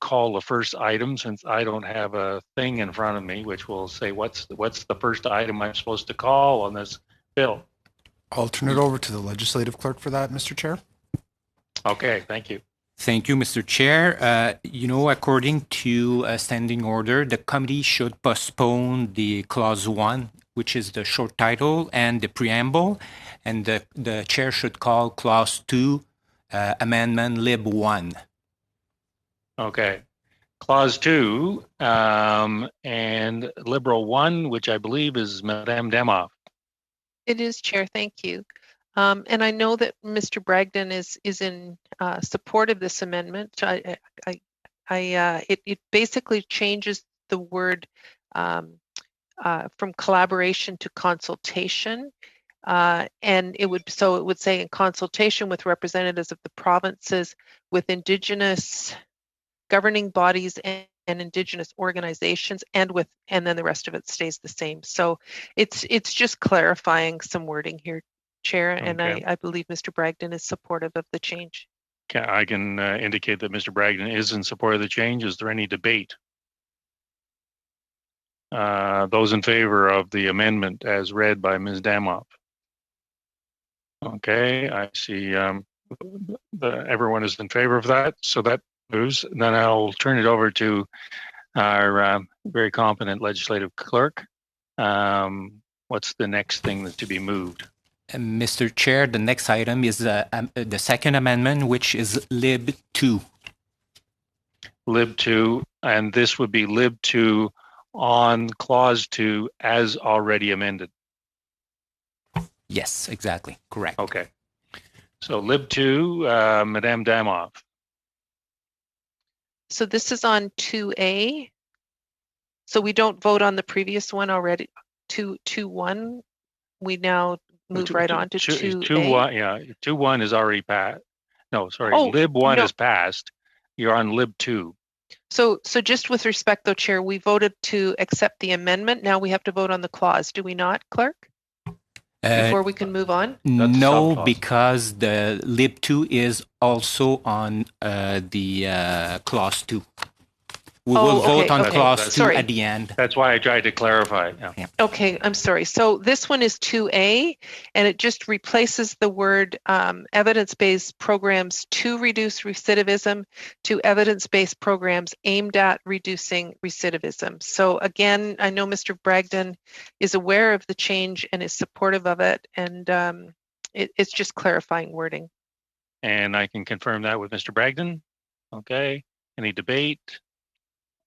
Speaker 1: call the first item, since I don't have a thing in front of me which will say what's the first item I'm supposed to call on this bill.
Speaker 6: I'll turn it over to the legislative clerk for that, Mr. Chair.
Speaker 1: Okay, thank you.
Speaker 18: Thank you, Mr. Chair. According to a standing order, the committee should postpone the clause 1, which is the short title, and the preamble, and the chair should call clause 2, amendment lib 1.
Speaker 1: Okay. Clause 2 and Liberal 1, which I believe is Madame Demoff.
Speaker 2: It is, Chair. Thank you. And I know that Mr. Bragdon is in support of this amendment. It basically changes the word from collaboration to consultation. And it would say in consultation with representatives of the provinces, with Indigenous governing bodies and Indigenous organizations, and then the rest of it stays the same. So it's just clarifying some wording here, Chair, and
Speaker 1: okay.
Speaker 2: I believe Mr. Bragdon is supportive of the change.
Speaker 1: I can indicate that Mr. Bragdon is in support of the change. Is there any debate? Those in favor of the amendment as read by Ms. Damoff? Okay, I see everyone is in favor of that, so that moves. Then I'll turn it over to our very competent legislative clerk. What's the next thing to be moved?
Speaker 18: Mr. Chair, the next item is the second amendment, which is lib 2.
Speaker 1: Lib 2, and this would be lib 2 on clause 2 as already amended.
Speaker 18: Yes, exactly. Correct.
Speaker 1: Okay. So lib 2, Madame Damoff.
Speaker 2: So this is on 2A. So we don't vote on the previous one already. 2.1. We now move right on to 2A.
Speaker 1: 2.1, yeah. 2.1 is already passed. No, sorry. Lib 1 is passed. You're on lib 2.
Speaker 2: So just with respect, though, Chair, we voted to accept the amendment. Now we have to vote on the clause. Do we not, Clerk? Before we can move on?
Speaker 18: No, because the lib 2 is also on the clause 2. We will vote on clause 2 at the end.
Speaker 1: That's why I tried to clarify. Yeah.
Speaker 2: Okay, I'm sorry. So this one is 2A, and it just replaces the word evidence-based programs to reduce recidivism to evidence-based programs aimed at reducing recidivism. So again, I know Mr. Bragdon is aware of the change and is supportive of it, and it's just clarifying wording.
Speaker 1: and I can confirm that with Mr. Bragdon. Okay. Any debate?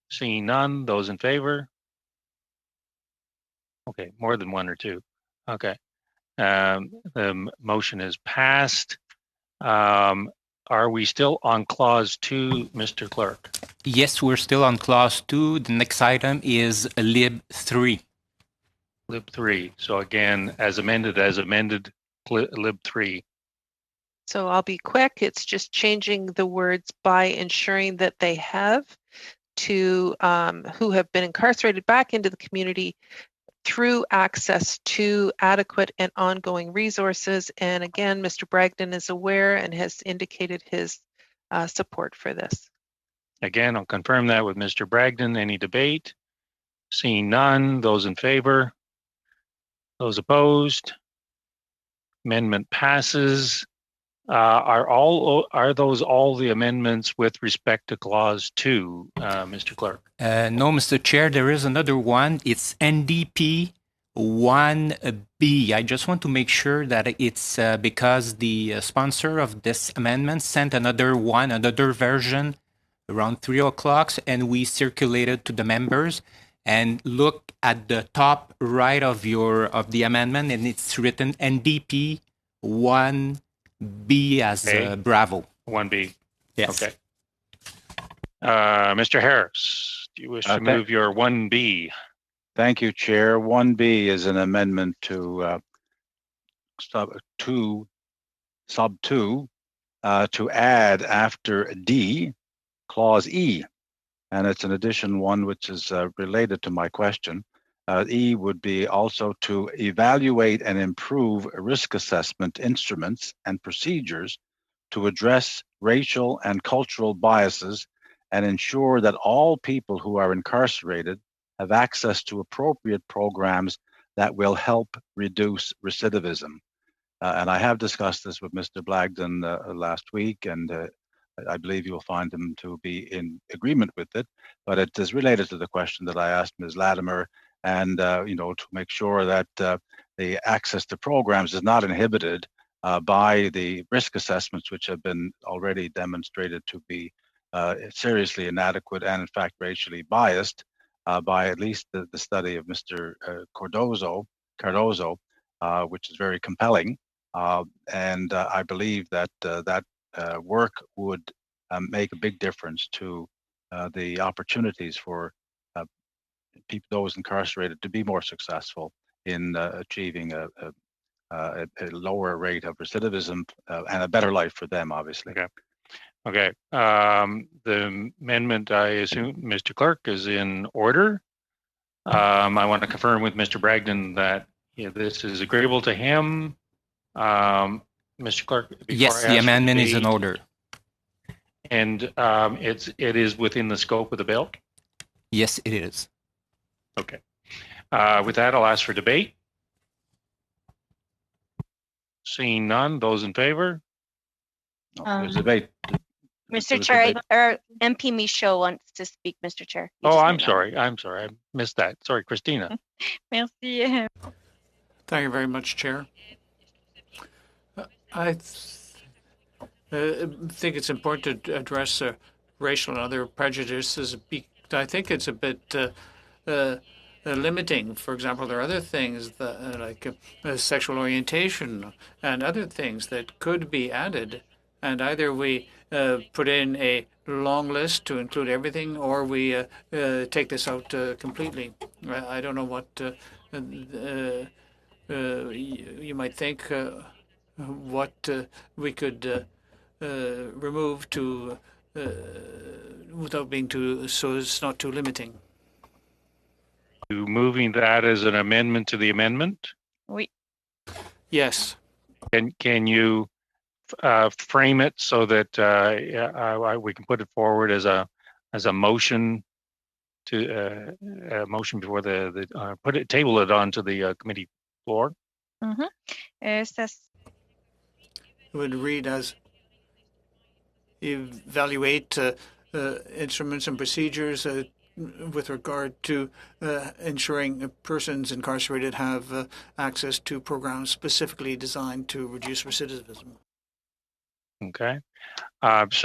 Speaker 1: Seeing none, those in favor? Okay, more than one or two. Okay. The motion is passed. Are we still on clause 2, Mr. Clerk?
Speaker 18: Yes, we're still on clause 2. The next item is lib 3.
Speaker 1: Lib 3. So again, as amended, lib 3.
Speaker 2: So I'll be quick. It's just changing the words by ensuring that they have to who have been incarcerated back into the community through access to adequate and ongoing resources. And again, Mr. Bragdon is aware and has indicated his support for this.
Speaker 1: Again, I'll confirm that with Mr. Bragdon. Any debate? Seeing none, those in favor? Those opposed? Amendment passes. Are those all the amendments with respect to clause 2, Mr. Clerk?
Speaker 18: No, Mr. Chair, there is another one. It's NDP 1B. I just want to make sure that it's because the sponsor of this amendment sent another version around 3 o'clock, and we circulated to the members. And look at the top right of the amendment, and it's written NDP 1B as Bravo.
Speaker 1: 1B.
Speaker 18: Yes.
Speaker 1: Okay. Mr. Harris, do you wish to move your 1B?
Speaker 5: Thank you, Chair. 1B is an amendment to sub 2 to add after D, clause E. And it's an addition one which is related to my question. E would be also to evaluate and improve risk assessment instruments and procedures to address racial and cultural biases and ensure that all people who are incarcerated have access to appropriate programs that will help reduce recidivism. And I have discussed this with Mr. Blagden last week, and I believe you'll find him to be in agreement with it. But it is related to the question that I asked Ms. Latimer, and to make sure that the access to programs is not inhibited by the risk assessments, which have been already demonstrated to be seriously inadequate and, in fact, racially biased by at least the study of Mr. Cardozo, which is very compelling. And I believe that that work would make a big difference to the opportunities for those incarcerated to be more successful in achieving a lower rate of recidivism and a better life for them, obviously.
Speaker 1: Okay. The amendment, I assume, Mr. Clerk, is in order. I want to confirm with Mr. Bragdon that this is agreeable to him. Mr. Clerk,
Speaker 18: yes, the amendment is in order.
Speaker 1: And it is within the scope of the bill?
Speaker 18: Yes, it is.
Speaker 1: Okay. With that, I'll ask for debate. Seeing none, those in favor?
Speaker 5: There's debate.
Speaker 4: Mr. Chair, or MP Michaud wants to speak, Mr. Chair.
Speaker 1: I'm sorry. I missed that. Sorry, Christina.
Speaker 8: Merci.
Speaker 3: Thank you very much, Chair. I think it's important to address racial and other prejudices. I think it's a bit limiting. For example, there are other things that, like sexual orientation and other things that could be added. And either we put in a long list to include everything, or we take this out completely. I don't know what you might think. What we could remove to without being too, so it's not too limiting.
Speaker 1: Moving that as an amendment to the amendment?
Speaker 8: Oui.
Speaker 3: Yes.
Speaker 1: Can you frame it so that we can put it forward as a motion to a motion before table it onto the committee floor?
Speaker 3: It would read as evaluate instruments and procedures with regard to ensuring persons incarcerated have access to programs specifically designed to reduce recidivism.
Speaker 1: Okay. Now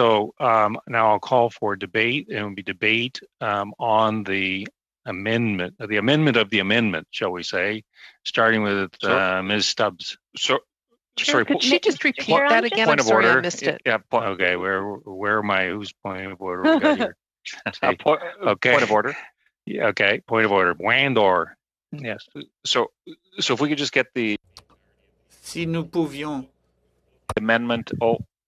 Speaker 1: I'll call for debate, and it will be debate on the amendment of the amendment, shall we say, starting with Ms. Stubbs.
Speaker 7: Sorry,
Speaker 2: could she just repeat that again?
Speaker 7: Point
Speaker 2: I'm
Speaker 7: of
Speaker 2: sorry,
Speaker 7: order.
Speaker 2: I missed it.
Speaker 7: Yeah.
Speaker 1: Okay, where am I? Whose point of order we got here? Okay.
Speaker 7: Point of order.
Speaker 1: Yeah, okay, point of order. Wandor. Yes.
Speaker 7: So if we could just get the
Speaker 3: Si nous pouvions.
Speaker 7: amendment.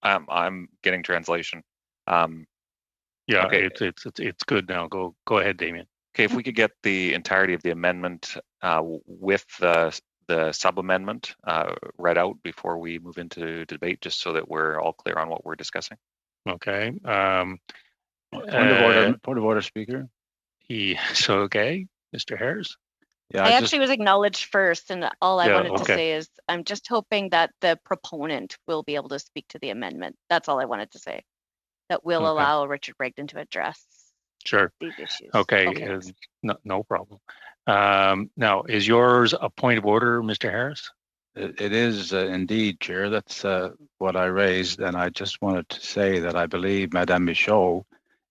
Speaker 7: I'm getting translation.
Speaker 1: Yeah,
Speaker 7: okay.
Speaker 1: It's good now. Go ahead, Damien.
Speaker 7: Okay, if we could get the entirety of the amendment with the sub amendment read out before we move into debate, just so that we're all clear on what we're discussing.
Speaker 1: Okay.
Speaker 5: Point of order, Speaker.
Speaker 1: Okay, Mr. Harris.
Speaker 5: Yeah,
Speaker 4: I actually was acknowledged first, and all I wanted to
Speaker 1: okay.
Speaker 4: say is I'm just hoping that the proponent will be able to speak to the amendment. That's all I wanted to say. That will allow Richard Bragdon to address these issues.
Speaker 1: Okay, no problem. Now, is yours a point of order, Mr. Harris?
Speaker 5: It is indeed, Chair. That's what I raised, and I just wanted to say that I believe Madame Michaud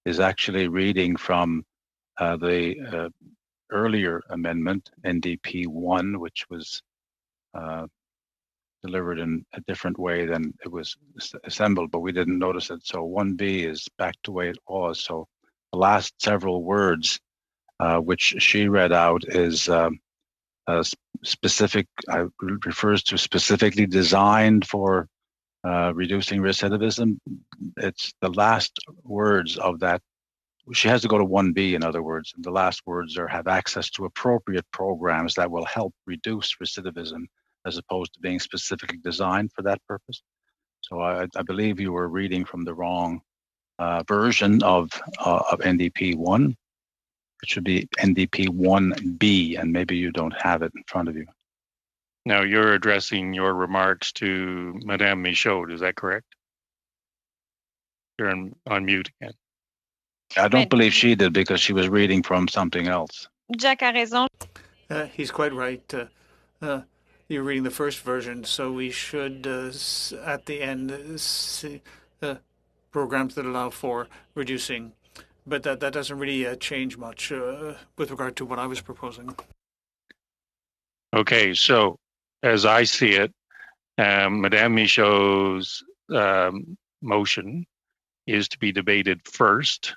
Speaker 5: is actually reading from the earlier amendment, NDP 1, which was delivered in a different way than it was assembled, but we didn't notice it. So 1B is back to the way it was. So the last several words, which she read out, is specific, refers to specifically designed for reducing recidivism. It's the last words of that. She has to go to 1B, in other words. And the last words are have access to appropriate programs that will help reduce recidivism, as opposed to being specifically designed for that purpose. So I believe you were reading from the wrong version of NDP 1. It should be NDP 1B, and maybe you don't have it in front of you.
Speaker 1: Now, you're addressing your remarks to Madame Michaud, is that correct? You're on mute again.
Speaker 5: I don't believe she did, because she was reading from something else.
Speaker 8: Jack a raison.
Speaker 3: He's quite right. You're reading the first version, so we should, at the end, see programs that allow for reducing. But that doesn't really change much with regard to what I was proposing.
Speaker 1: Okay, so as I see it, Madame Michaud's motion is to be debated first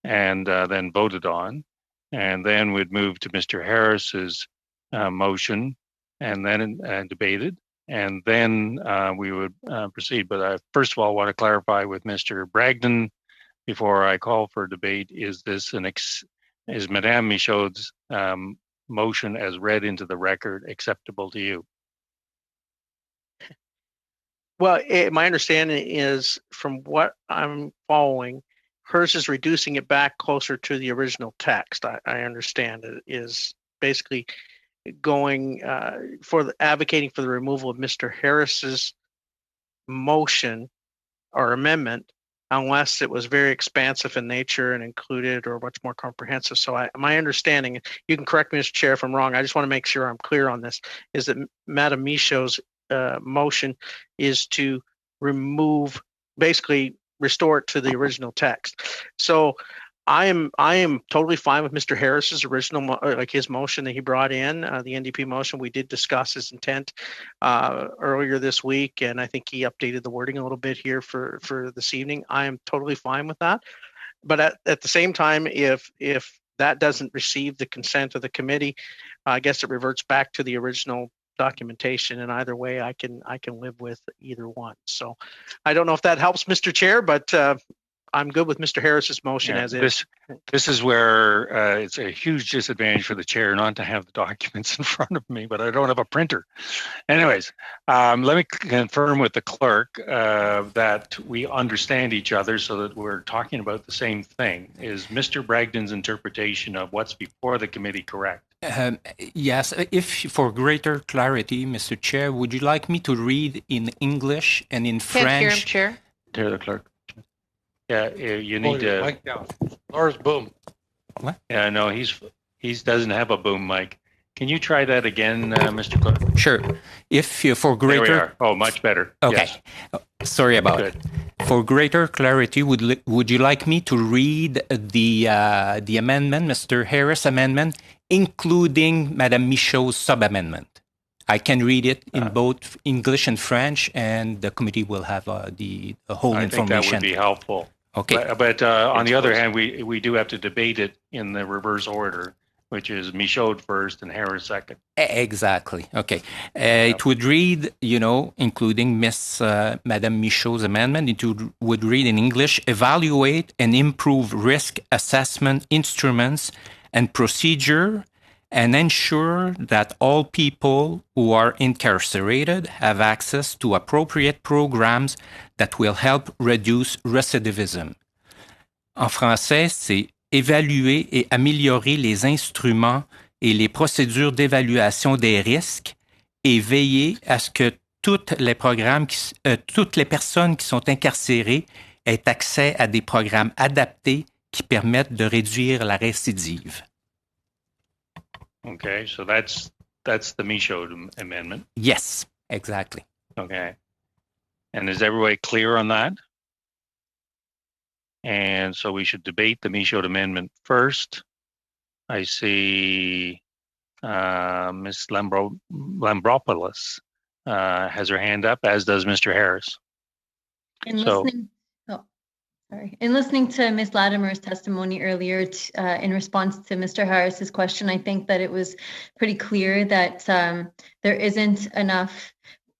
Speaker 1: and then voted on, and then we'd move to Mr. Harris's motion and then debated, and then we would proceed. But I first of all want to clarify with Mr. Bragdon before I call for debate: is this is Madame Michaud's motion as read into the record acceptable to you?
Speaker 9: Well, my understanding is, from what I'm following, hers is reducing it back closer to the original text. I understand it is basically going advocating for the removal of Mr. Harris's motion or amendment, unless it was very expansive in nature and included or much more comprehensive. So my understanding, you can correct me, Mr. Chair, if I'm wrong, I just want to make sure I'm clear on this, is that Madame Michaud's motion is to remove, basically restore it to the original text. So I am totally fine with Mr. Harris's original, like his motion that he brought in, the NDP motion. We did discuss his intent earlier this week, and I think he updated the wording a little bit here for this evening. I am totally fine with that. But at the same time, if that doesn't receive the consent of the committee, I guess it reverts back to the original documentation, and either way I can live with either one. So I don't know if that helps, Mr. Chair, but I'm good with Mr. Harris's motion as is.
Speaker 1: This is where it's a huge disadvantage for the chair not to have the documents in front of me, but I don't have a printer. Anyways, let me confirm with the clerk that we understand each other so that we're talking about the same thing. Is Mr. Bragdon's interpretation of what's before the committee correct?
Speaker 18: Yes, if for greater clarity, Mr. Chair, would you like me to read in English and in French?
Speaker 2: Can't hear him, Chair.
Speaker 5: Hear the clerk.
Speaker 1: Yeah, you need to.
Speaker 13: Mic down. Lars, boom.
Speaker 18: What?
Speaker 1: Yeah, no, he doesn't have a boom mic. Can you try that again, Mr. Clerk?
Speaker 18: Sure. If for greater.
Speaker 1: There we are. Oh, much better.
Speaker 18: Okay.
Speaker 1: Yes.
Speaker 18: Sorry about it. For greater clarity, would you like me to read the amendment, Mr. Harris amendment, including Madame Michaud's sub-amendment? I can read it in both English and French, and the committee will have the whole
Speaker 1: I think
Speaker 18: information.
Speaker 1: that would be helpful.
Speaker 18: Okay.
Speaker 1: But on the other hand, we do have to debate it in the reverse order, which is Michaud first and Harris second.
Speaker 18: Exactly. Okay. It would read, including Madame Michaud's amendment, it would read in English, evaluate and improve risk assessment instruments and procedure and ensure that all people who are incarcerated have access to appropriate programs that will help reduce recidivism. En français, c'est évaluer et améliorer les instruments et les procédures d'évaluation des risques et veiller à ce que toutes les personnes qui sont incarcérées aient accès à des programmes adaptés qui permettent de réduire la récidive.
Speaker 1: Okay, so that's the Michaud amendment.
Speaker 18: Yes, exactly.
Speaker 1: Okay. And is everybody clear on that? And so we should debate the Michaud amendment first. I see Ms. Lambropoulos has her hand up, as does Mr. Harris.
Speaker 19: In listening to Ms. Latimer's testimony earlier in response to Mr. Harris's question, I think that it was pretty clear that there isn't enough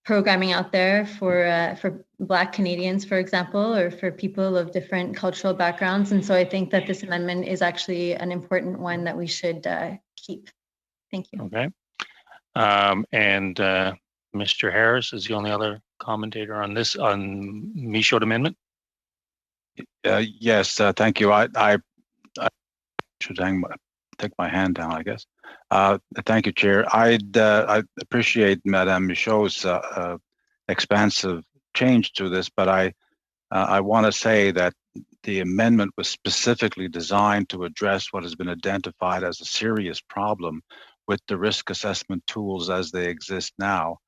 Speaker 19: programming out there for Black Canadians, for example, or for people of different cultural backgrounds. And so I think that this amendment is actually an important one that we should keep. Thank you.
Speaker 1: Okay. And Mr. Harris is the only other commentator on Michaud amendment.
Speaker 5: Yes, thank you. I should take my hand down, I guess. Thank you, Chair. I appreciate Madame Michaud's expansive change to this, but I want to say that the amendment was specifically designed to address what has been identified as a serious problem with the risk assessment tools as they exist now.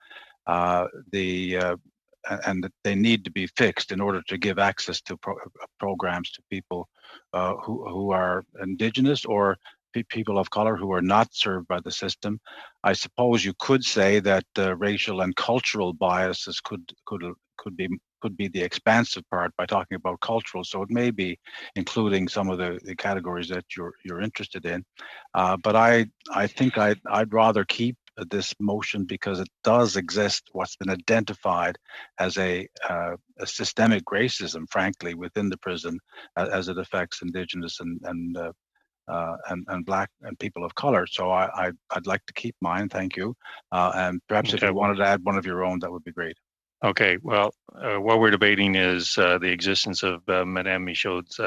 Speaker 5: And that they need to be fixed in order to give access to programs to people who are Indigenous or people of color who are not served by the system. I suppose you could say that racial and cultural biases could be the expansive part by talking about cultural. So it may be including some of the categories that you're interested in. But I think I'd rather keep this motion because it does exist what's been identified as a systemic racism, frankly, within the prison as it affects Indigenous and Black and people of color. So I'd like to keep mine. Thank you. And perhaps if you wanted to add one of your own, that would be great.
Speaker 1: Okay. Well, what we're debating is the existence of Madame Michaud's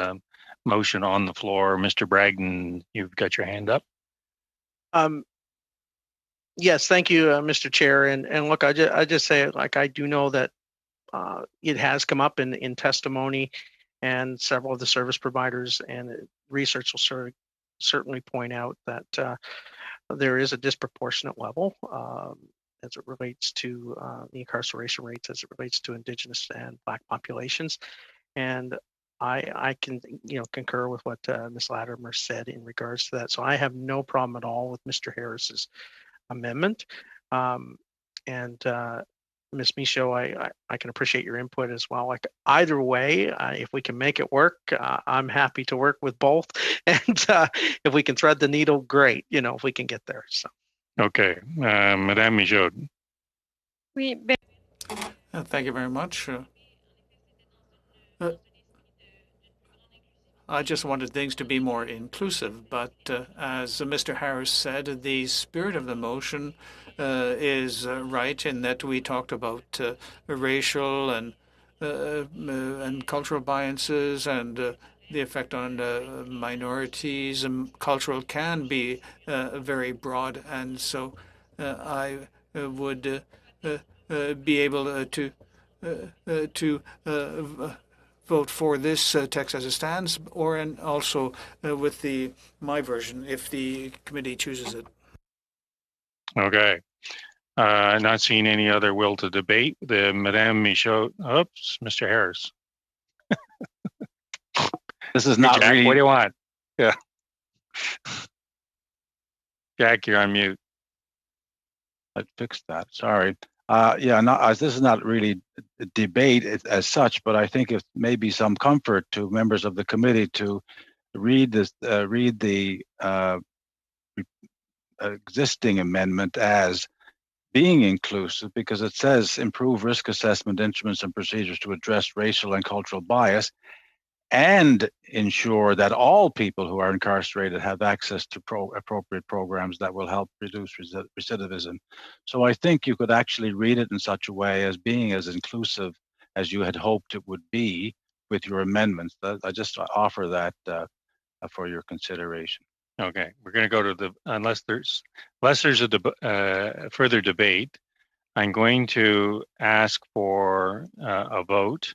Speaker 1: motion on the floor. Mr. Bragdon, you've got your hand up.
Speaker 9: Yes, thank you, Mr. Chair. And look, I just say, like, I do know that it has come up in testimony, and several of the service providers and research will certainly point out that there is a disproportionate level as it relates to the incarceration rates, as it relates to Indigenous and Black populations. And I can concur with what Ms. Latimer said in regards to that. So I have no problem at all with Mr. Harris's amendment. And Ms. Michaud, I can appreciate your input as well. Like, either way, if we can make it work, I'm happy to work with both. And if we can thread the needle, great. If we can get there. So.
Speaker 1: Okay, Madame Michaud.
Speaker 3: Thank you very much. I just wanted things to be more inclusive, but as Mr. Harris said, the spirit of the motion is right in that we talked about racial and cultural biases and the effect on minorities. And cultural can be very broad, and so I would be able to vote for this text as it stands, or also with my version if the committee chooses it.
Speaker 1: Okay. Not seeing any other will to debate. The Madame Michaud. Oops, Mr. Harris.
Speaker 5: This is not
Speaker 1: Jack,
Speaker 5: really.
Speaker 1: what do you want? Yeah. Jack, you're on mute.
Speaker 5: I fixed that. Sorry. Yeah, this is not really a debate as such, but I think it may be some comfort to members of the committee to read this, read the existing amendment as being inclusive, because it says improve risk assessment instruments and procedures to address racial and cultural bias, and ensure that all people who are incarcerated have access to appropriate programs that will help reduce recidivism. So I think you could actually read it in such a way as being as inclusive as you had hoped it would be with your amendments. I just offer that for your consideration.
Speaker 1: Okay, we're going to go to the unless there's a further debate. I'm going to ask for a vote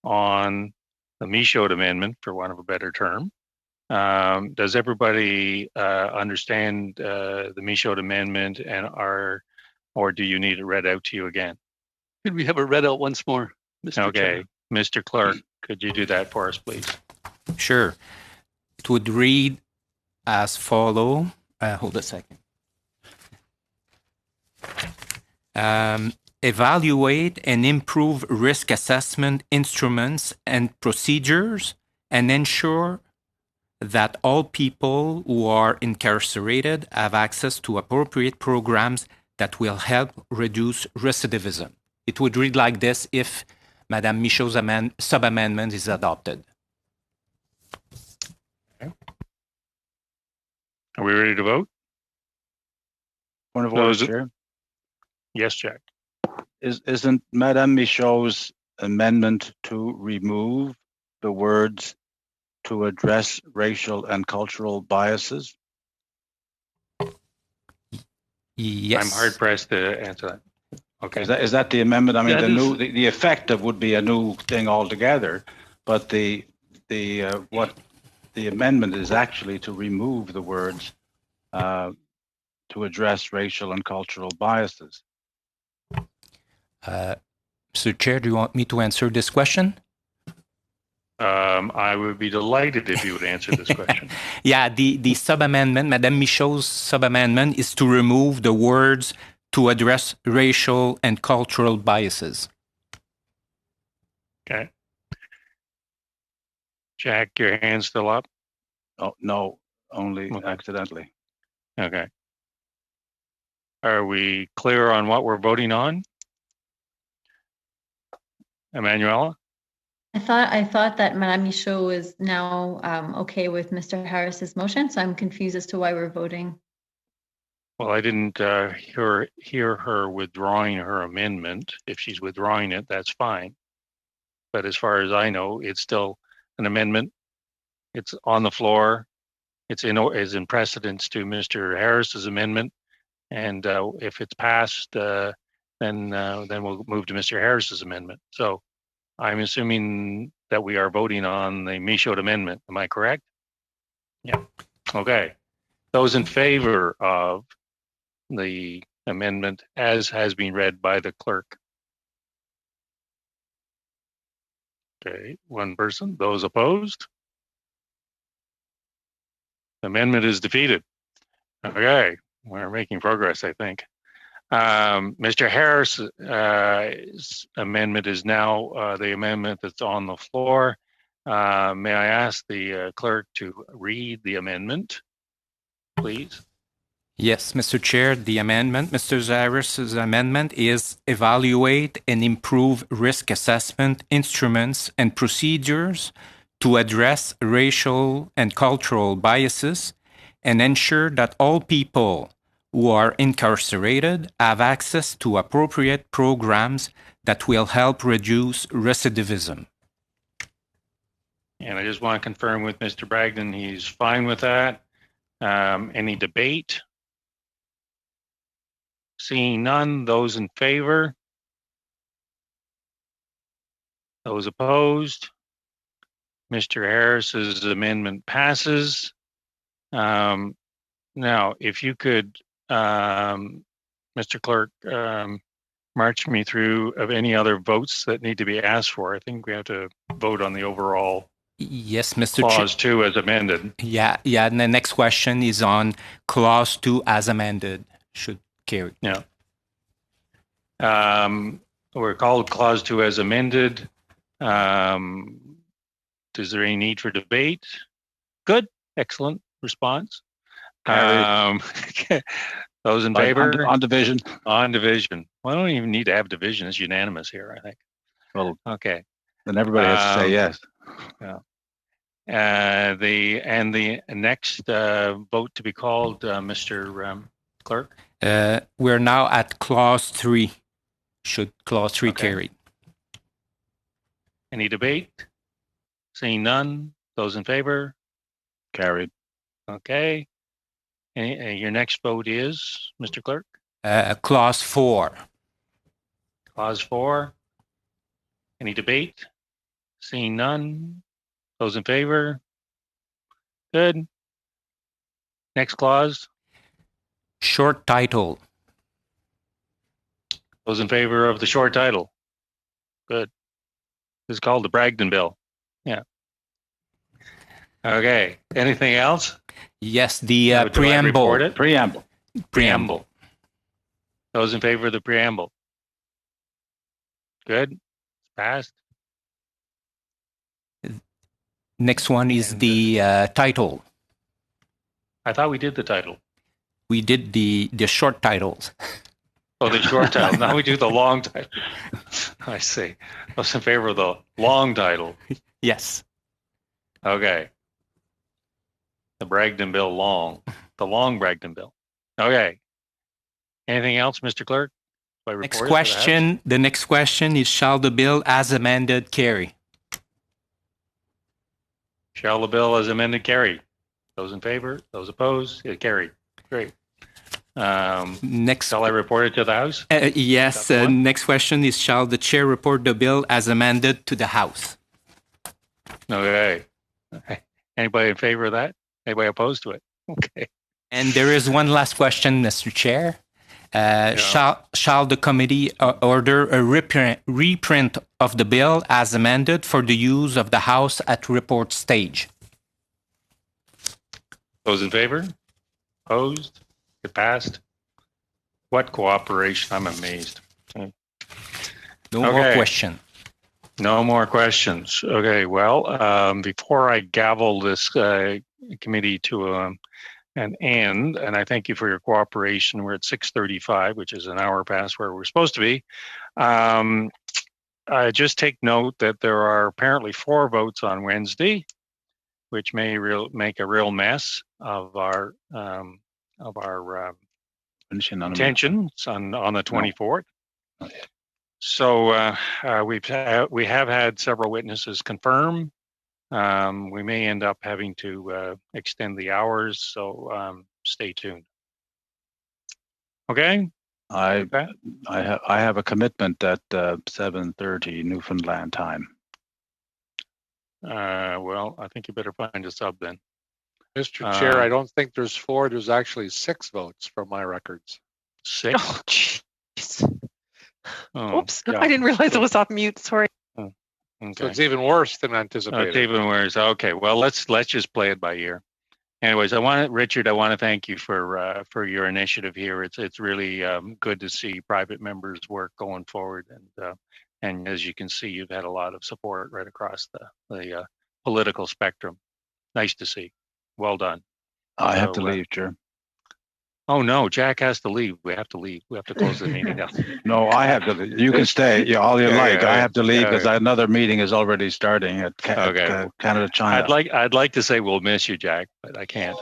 Speaker 1: on the Michaud amendment, for want of a better term. Does everybody understand the Michaud amendment, or do you need it read out to you again?
Speaker 16: Could we have it read out once more, Mr.
Speaker 1: Okay,
Speaker 16: Chair?
Speaker 1: Mr. Clerk, could you do that for us, please?
Speaker 18: Sure. It would read as follow. Hold a second. Evaluate and improve risk assessment instruments and procedures, and ensure that all people who are incarcerated have access to appropriate programs that will help reduce recidivism. It would read like this if Madame Michaud's sub-amendment is adopted.
Speaker 1: Okay. Are we ready to vote?
Speaker 5: Point of order, Chair.
Speaker 1: Yes, Jack.
Speaker 5: Isn't Madame Michaud's amendment to remove the words to address racial and cultural biases?
Speaker 18: Yes.
Speaker 1: I'm hard pressed to answer that. Okay.
Speaker 5: Is that the amendment? I mean, the effective would be a new thing altogether, but what the amendment is actually to remove the words to address racial and cultural biases.
Speaker 18: Mr. Chair, do you want me to answer this question?
Speaker 1: I would be delighted if you would answer this question.
Speaker 18: Yeah, the sub-amendment, Madame Michaud's sub-amendment, is to remove the words to address racial and cultural biases.
Speaker 1: Okay. Jack, your hand's still up?
Speaker 5: Oh, no, only accidentally.
Speaker 1: Okay. Are we clear on what we're voting on? Emanuela?
Speaker 19: I thought that Madame Michaud was now okay with Mr. Harris's motion, so I'm confused as to why we're voting.
Speaker 1: Well, I didn't hear her withdrawing her amendment. If she's withdrawing it, that's fine. But as far as I know, it's still an amendment. It's on the floor. It's in precedence to Mr. Harris's amendment, and if it's passed, then we'll move to Mr. Harris's amendment. So I'm assuming that we are voting on the Michaud amendment. Am I correct? Yeah. Okay. Those in favor of the amendment as has been read by the clerk? Okay, one person. Those opposed? The amendment is defeated. Okay, we're making progress, I think. Mr. Harris' amendment is now the amendment that's on the floor. May I ask the clerk to read the amendment, please?
Speaker 18: Yes, Mr. Chair, the amendment, Mr. Harris's amendment is evaluate and improve risk assessment instruments and procedures to address racial and cultural biases and ensure that all people who are incarcerated have access to appropriate programs that will help reduce recidivism.
Speaker 1: And I just want to confirm with Mr. Bragdon, he's fine with that. Any debate? Seeing none, those in favor? Those opposed? Mr. Harris's amendment passes. Now, if you could Mr. Clerk, march me through of any other votes that need to be asked for. I think we have to vote on the overall
Speaker 18: Yes, Mr.
Speaker 1: Clause 2 as amended.
Speaker 18: Yeah. And the next question is on Clause 2 as amended. Should carry.
Speaker 1: Yeah. We're called Clause 2 as amended. Is there any need for debate? Good. Excellent response. Those in favor?
Speaker 5: On division.
Speaker 1: On division. Well, I don't even need to have division. It's unanimous here, I think.
Speaker 5: Well,
Speaker 1: okay.
Speaker 5: Then everybody has to say yes.
Speaker 1: Yeah. The next vote to be called, Mr. Clerk?
Speaker 18: We're now at Clause 3. Should Clause 3 carry?
Speaker 1: Any debate? Seeing none. Those in favor?
Speaker 5: Carried.
Speaker 1: Okay. Your next vote is, Mr. Clerk?
Speaker 18: Clause 4.
Speaker 1: Clause 4. Any debate? Seeing none. Those in favor? Good. Next clause.
Speaker 18: Short title.
Speaker 1: Those in favor of the short title? Good. This is called the Bragdon Bill. Yeah. Okay. Anything else?
Speaker 18: Yes, the preamble.
Speaker 1: Preamble. Those in favor of the preamble? Good. It's passed.
Speaker 18: Next one is the title.
Speaker 1: I thought we did the title.
Speaker 18: We did the short titles.
Speaker 1: Oh, the short title. Now we do the long title. I see. Those in favor of the long title?
Speaker 18: Yes.
Speaker 1: Okay. The Bragdon Bill long. The long Bragdon Bill. Okay. Anything else, Mr. Clerk?
Speaker 18: Next question. The next question is, shall the bill as amended carry?
Speaker 1: Shall the bill as amended carry? Those in favor? Those opposed? It carried. Great.
Speaker 18: Next.
Speaker 1: Shall I report it to the House?
Speaker 18: Yes. Next question is, shall the chair report the bill as amended to the House?
Speaker 1: Okay. Anybody in favor of that? Anybody opposed to it? Okay.
Speaker 18: And there is one last question, Mr. Chair. Shall the committee order a reprint of the bill as amended for the use of the House at report stage?
Speaker 1: Those in favor? Opposed? It passed. What cooperation? I'm amazed.
Speaker 18: No more question.
Speaker 1: No more questions. Okay, well, before I gavel this committee to an end, and I thank you for your cooperation. We're at 6:35, which is an hour past where we're supposed to be. I just take note that there are apparently 4 votes on Wednesday, which may make a real mess of our intentions on the 24th.
Speaker 5: No.
Speaker 1: So we have had several witnesses confirm. We may end up having to extend the hours, so stay tuned. Okay.
Speaker 5: I have a commitment at 7:30 Newfoundland time.
Speaker 1: Well, I think you better find a sub then.
Speaker 13: Mr. Chair, I don't think there's 4. There's actually 6 votes from my records.
Speaker 1: 6?
Speaker 2: Oh, jeez.
Speaker 1: Oh,
Speaker 2: oops. Yeah. I didn't realize it was off mute. Sorry.
Speaker 1: Okay.
Speaker 13: So it's even worse than anticipated.
Speaker 1: It's even worse. Okay. Well, let's just play it by ear. Anyways, Richard, I want to thank you for your initiative here. It's really good to see private members' work going forward, and as you can see, you've had a lot of support right across the political spectrum. Nice to see. Well done.
Speaker 5: I have to leave, Chair.
Speaker 1: Oh no, Jack has to leave. We have to leave. We have to close the meeting now.
Speaker 5: No, I have to leave. You can stay. Yeah, all you like. I have to leave because another meeting is already starting at Canada China.
Speaker 1: I'd like to say we'll miss you, Jack, but I can't.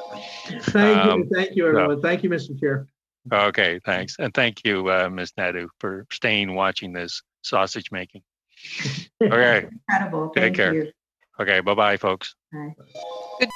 Speaker 20: Thank you, everyone. Thank you, Mr. Chair.
Speaker 1: Okay, thanks, and thank you, Ms. Nadu, for staying watching this sausage making. Okay.
Speaker 11: Incredible.
Speaker 1: Take care.
Speaker 11: You.
Speaker 1: Okay, bye-bye, folks.
Speaker 11: Bye.
Speaker 2: Good